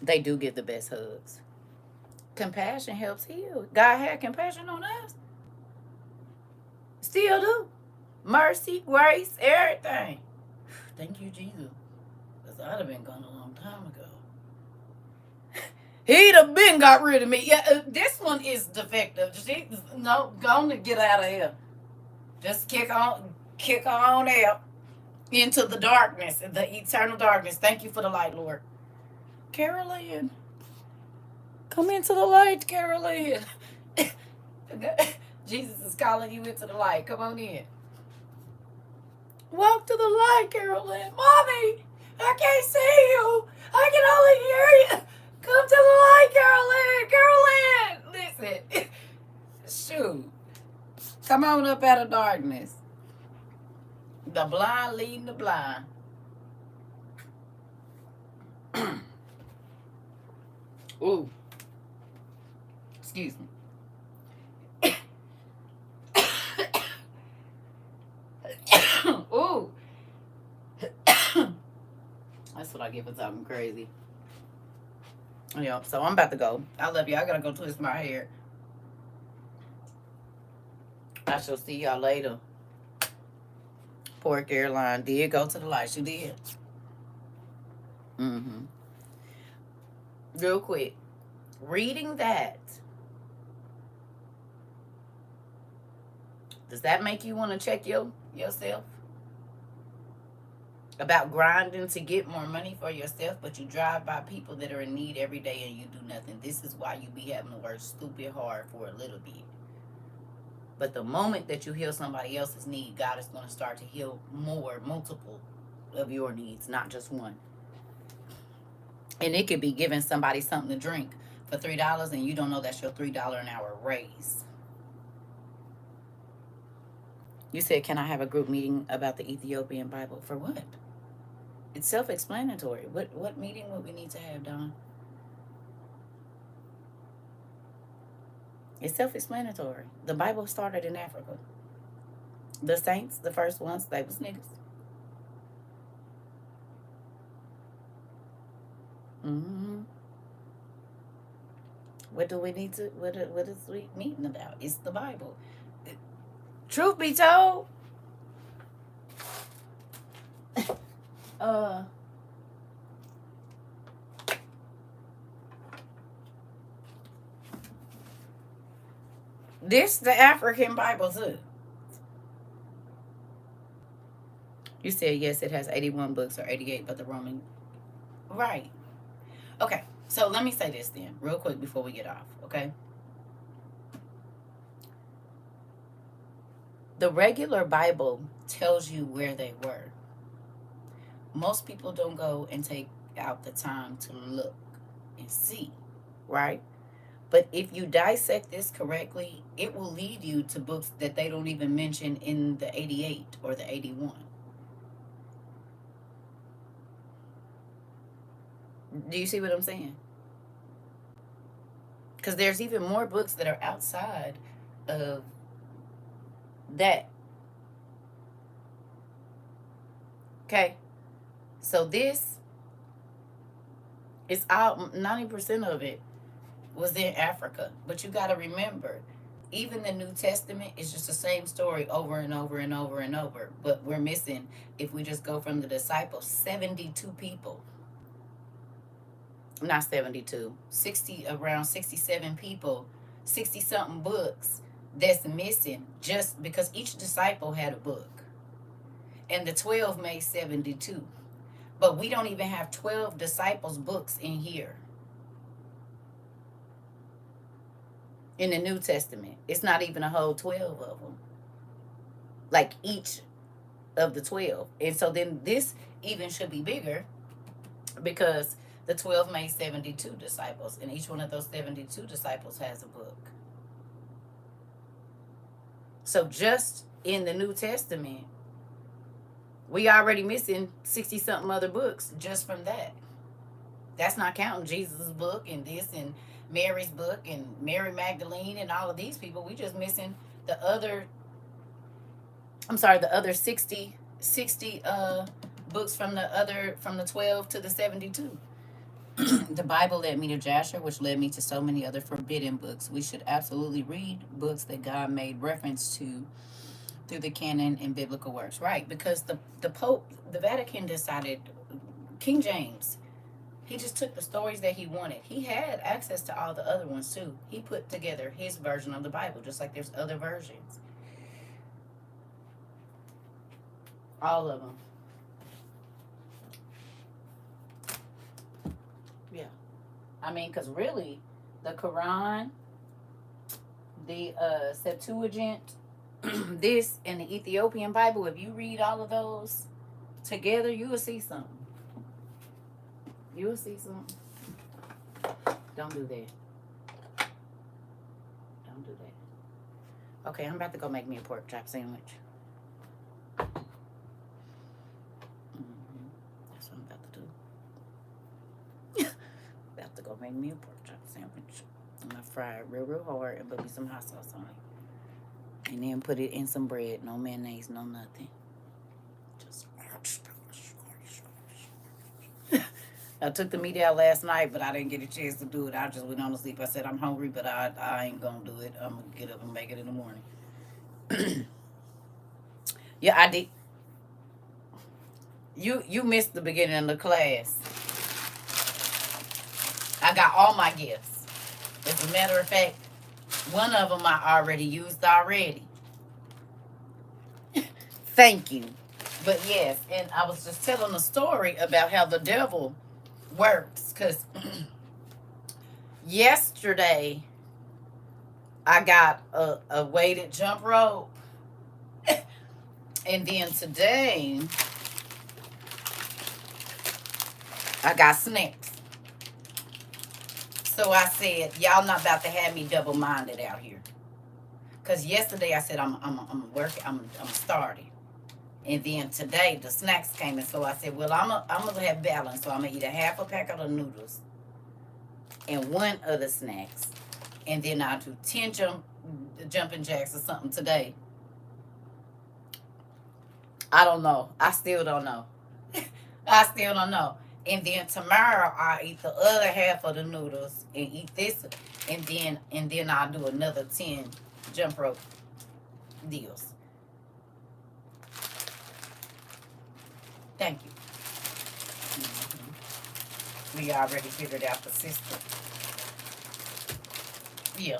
They do give the best hugs. Compassion helps heal. God had compassion on us. Still do. Mercy, grace, everything. Thank you, Jesus. Because I'd have been gone a long time ago. He'd have been got rid of me. Yeah, this one is defective. No, go on and get out of here. Just kick on out into the darkness, the eternal darkness. Thank you for the light, Lord. Carolyn. Come into the light, Carolyn. Jesus is calling you into the light. Come on in. Walk to the light, Carolyn. Mommy, I can't see you. I can only hear you. Come to the light, Carolyn. Carolyn. Listen. Shoot. Come on up out of darkness. The blind leading the blind. Ooh. Excuse me. Ooh. That's what I get for talking crazy. Yeah, so I'm about to go. I love you. I gotta go twist my hair. I shall see y'all later. Poor Caroline did go to the light. She did. Mm-hmm. Real quick. Reading that. Does that make you want to check yourself? About grinding to get more money for yourself, but you drive by people that are in need every day and you do nothing. This is why you be having to work stupid hard for a little bit. But the moment that you heal somebody else's need, God is going to start to heal multiple of your needs, not just one. And it could be giving somebody something to drink for $3 and you don't know that's your $3 an hour raise. You said, can I have a group meeting about the Ethiopian Bible? For what? It's self-explanatory. What meeting would we need to have, Don? It's self-explanatory. The Bible started in Africa. The saints, the first ones, they was niggas. Mm-hmm. What do we need to, what is we meeting about? It's the Bible. Truth be told, this the African Bible too. You said yes, it has 81 books or 88, but the Roman, right? Okay, so let me say this then, real quick before we get off. Okay, the regular Bible tells you where they were. Most people don't go and take out the time to look and see, right? But if you dissect this correctly, it will lead you to books that they don't even mention in the 88 or the 81. Do you see what I'm saying? Because there's even more books that are outside of that. Okay? So this is all, 90% of it was in Africa. But you got to remember, even the New Testament is just the same story over and over and over and over. But we're missing, if we just go from the disciples, 72 people. Not 72, 60, around 67 people, 60 something books that's missing just because each disciple had a book. And the 12 made 72. But we don't even have 12 disciples' books in here. In the New Testament. It's not even a whole 12 of them. Like each of the 12. And so then this even should be bigger because the 12 made 72 disciples. And each one of those 72 disciples has a book. So just in the New Testament, we already missing 60 something other books just from that. That's not counting Jesus' book and this and Mary's book and Mary Magdalene and all of these people. We just missing the other, the other 60 books from the 12 to the 72. The Bible led me to Jasher, which led me to so many other forbidden books. We should absolutely read books that God made reference to through the canon and biblical works, right? Because the Pope, the Vatican decided, King James, he just took the stories that he wanted. He had access to all the other ones too. He put together his version of the Bible, just like there's other versions. All of them. Yeah. I mean, because really, the Quran, the Septuagint, this, and the Ethiopian Bible, if you read all of those together, you will see something. You'll see something. Don't do that. Don't do that. Okay, I'm about to go make me a pork chop sandwich. That's what I'm about to do. About to go make me a pork chop sandwich. I'm gonna fry it real hard and put me some hot sauce on it. And then put it in some bread. No mayonnaise, no nothing. Just. I took the meat out last night, but I didn't get a chance to do it. I just went on to sleep. I said I'm hungry, but I ain't gonna do it. I'm gonna get up and make it in the morning. Yeah, I did. You missed the beginning of the class. I got all my gifts. As a matter of fact, one of them I already used already. Thank you. But yes, and I was just telling a story about how the devil works. Because yesterday, I got a weighted jump rope. And then today, I got snacks. So I said, y'all not about to have me double-minded out here. Because yesterday I said, I'm working, I'm starting. And then today the snacks came, and so I said, well, I'm gonna have balance. So I'm gonna eat a half a packet of noodles and one of the snacks, and then I'll do 10 jumping jacks or something today. I don't know. I still don't know. I still don't know. And then tomorrow I'll eat the other half of the noodles and eat this, and then I'll do another 10 jump rope deals. Thank you. We already figured out the system. Yeah.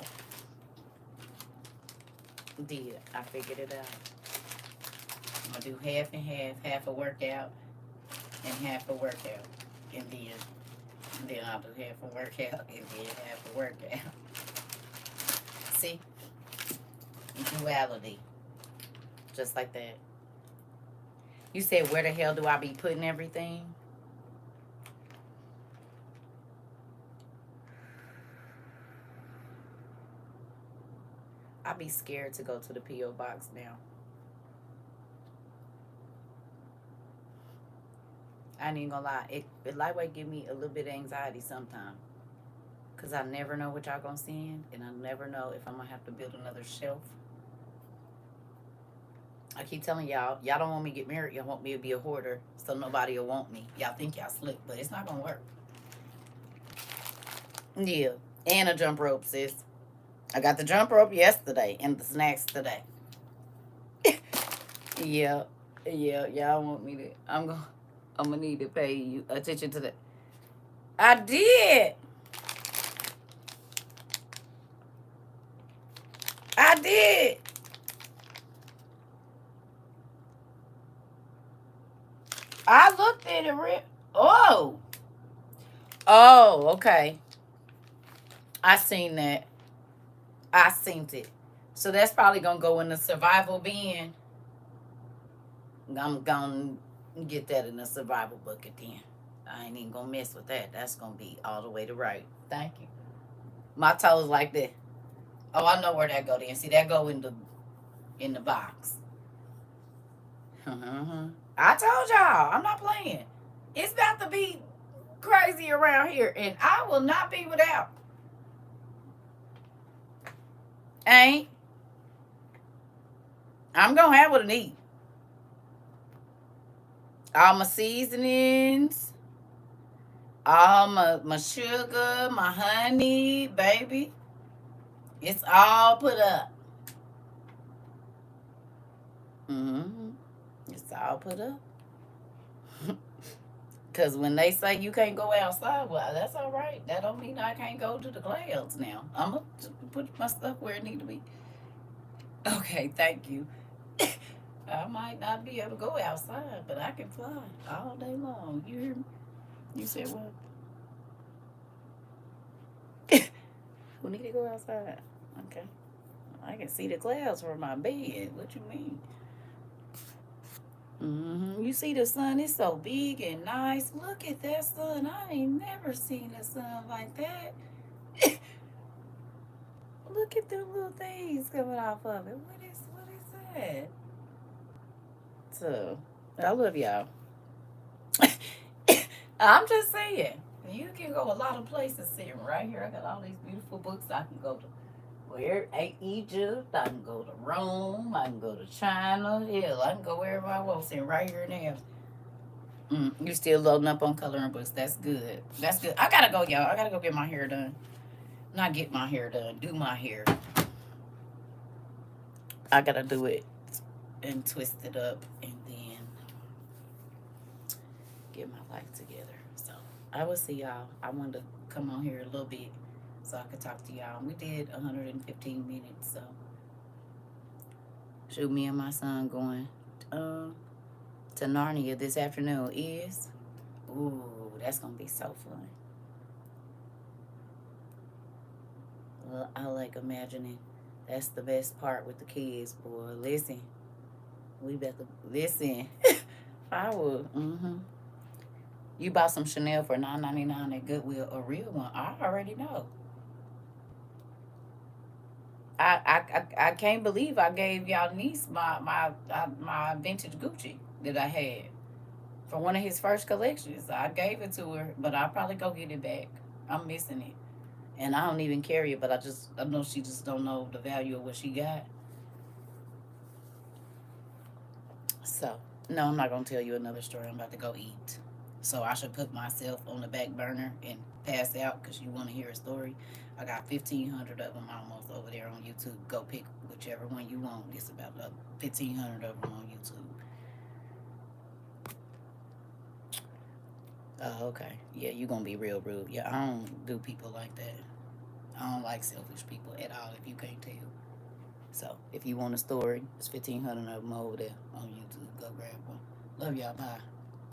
Did. I figured it out. I'm gonna do half and half a workout and half a workout. And then I'll do half a workout and then half a workout. See? Duality. Just like that. You said, where the hell do I be putting everything? I be scared to go to the P.O. box now. I ain't even gonna lie. It lightweight give me a little bit of anxiety sometimes. Because I never know what y'all gonna send. And I never know if I'm gonna have to build another shelf. I keep telling y'all don't want me to get married. Y'all want me to be a hoarder. So nobody will want me. Y'all think y'all slick, but it's not gonna work. Yeah. And a jump rope, sis. I got the jump rope yesterday and the snacks today. Yeah. Yeah. Y'all want me to. I'm gonna need to pay you attention to that. I did. I did. I looked at it. Oh. Oh, okay. I seen that. I seen it. So that's probably gonna go in the survival bin. I'm gonna get that in the survival bucket then. I ain't even gonna mess with that. That's gonna be all the way to right. Thank you. My toes like that. Oh, I know where that go then. See, that go in the box. I told y'all, I'm not playing. It's about to be crazy around here, and I will not be without. Ain't. I'm gonna have what I need. All my seasonings, all my sugar, my honey, baby. It's all put up. It's all put up. Because when they say you can't go outside, well, that's all right. That don't mean I can't go to the clouds now. I'm going to put my stuff where it need to be. Okay, thank you. I might not be able to go outside, but I can fly all day long. You hear me? You said what? We need to go outside. Okay. I can see the clouds from my bed. What you mean? You see the sun? It's so big and nice. Look at that sun. I ain't never seen a sun like that. Look at the little things coming off of it. What is that? So I love y'all. I'm just saying, you can go a lot of places sitting right here. I got all these beautiful books. I can go to where Egypt. I can go to Rome. I can go to China. Hell, I can go wherever I want. Sitting right here now. You still loading up on coloring books. That's good. That's good. I gotta go, y'all. I gotta go get my hair done. Not get my hair done. Do my hair. I gotta do it and twist it up and then get my life together. So I will see y'all. I wanted to come on here a little bit so I could talk to y'all. We did 115 minutes. So shoot, me and my son going to Narnia this afternoon is. Ooh, that's gonna be so fun. Well, I like imagining. That's the best part with the kids, boy. Listen, we better listen. I would. You bought some Chanel for $9.99 at Goodwill, a real one. I already know. I can't believe I gave y'all niece my vintage Gucci that I had for one of his first collections. I gave it to her, but I'll probably go get it back. I'm missing it, and I don't even carry it. But I know she just don't know the value of what she got. So no, I'm not gonna tell you another story. I'm about to go eat. So I should put myself on the back burner and pass out because you want to hear a story. I got 1,500 of them almost over there on YouTube. Go pick whichever one you want. It's about 1,500 of them on YouTube. Oh, okay. Yeah, you gonna be real rude. Yeah, I don't do people like that. I don't like selfish people at all. If you can't tell. So if you want a story, it's 1,500 of them over there on YouTube. Go grab one. Love y'all. Bye.